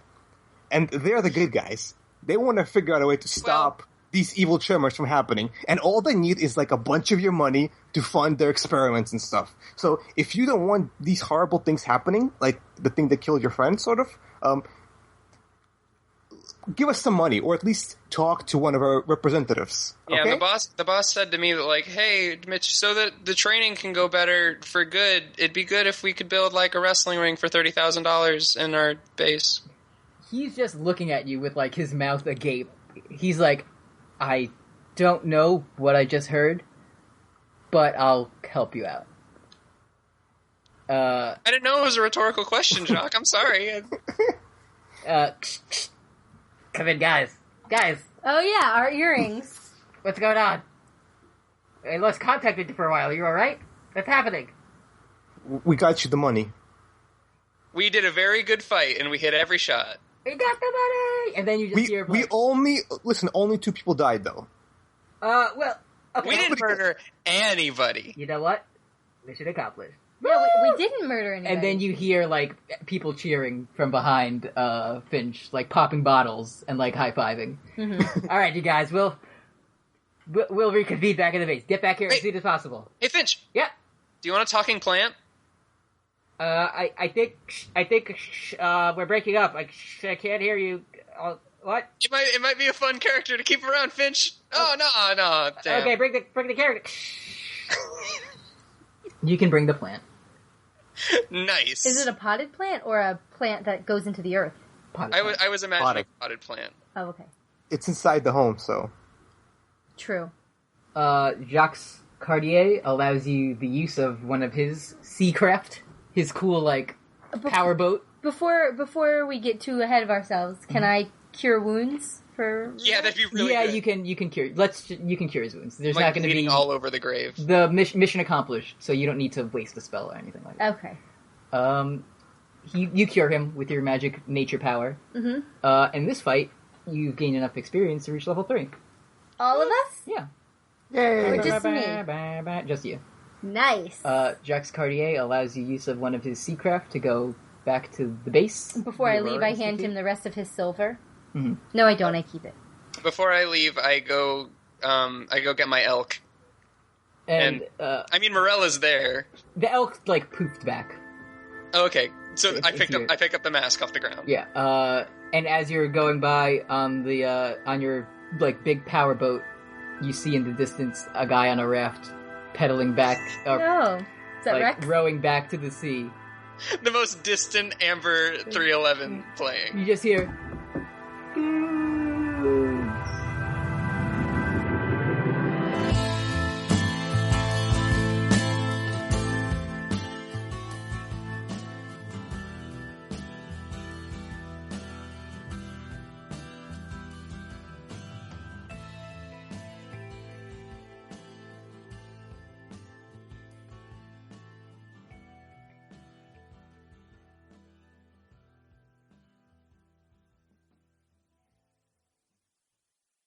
and they're the good guys. They want to figure out a way to stop these evil tremors from happening, and all they need is like a bunch of your money to fund their experiments and stuff. So if you don't want these horrible things happening, like the thing that killed your friend, sort of, give us some money, or at least talk to one of our representatives. Yeah, okay? the boss said to me that, like, hey, Mitch, so that the training can go better for good, it'd be good if we could build, like, a wrestling ring for $30,000 in our base. He's just looking at you with, like, his mouth agape. He's like, I don't know what I just heard, but I'll help you out. I didn't know it was a rhetorical question, Jock. I'm sorry. Come in, guys. Guys. Oh yeah, our earrings. What's going on? I lost contact with you for a while. Are you alright? What's happening? We got you the money. We did a very good fight, and we hit every shot. We got the money! And then you just hear... only 2 people died, though. Well... Okay. We didn't murder anybody. You know what? Mission accomplished. Yeah, we didn't murder anybody. And then you hear, like, people cheering from behind Finch, like, popping bottles and, like, high-fiving. Mm-hmm. All right, you guys, we'll reconvene back in the base. Get back here as soon as possible. Hey, Finch. Yeah? Do you want a talking plant? I think we're breaking up. I can't hear you. What? It might be a fun character to keep around, Finch. Oh, no, damn. Okay, bring the character. You can bring the plant. Nice. Is it a potted plant or a plant that goes into the earth? I was imagining a potted plant. Oh, okay. It's inside the home, so... True. Jacques Cartier allows you the use of one of his sea craft, his cool, like, power boat. Before we get too ahead of ourselves, can I cure wounds for... Yeah, that'd be really good. you can cure... you can cure his wounds. There's like not going to be... all over the grave. The mission accomplished, so you don't need to waste a spell or anything like that. Okay. You cure him with your magic nature power. Mm-hmm. In this fight, you gain enough experience to reach level 3. All of us? Yeah. Yay! Or just me? Just you. Nice. Jacques Cartier allows you use of one of his sea craft to go back to the base. Before I leave, I hand him the rest of his silver. Mm-hmm. No, I don't. I keep it. Before I leave, I go get my elk. And I mean, Morella's there. The elk, like, poofed back. Oh, okay. So I pick up the mask off the ground. Yeah. And as you're going by on your, like, big power boat, you see in the distance a guy on a raft pedaling back. No. Is that like, Rex? rowing back to the sea. The most distant Amber 311 playing. You just hear,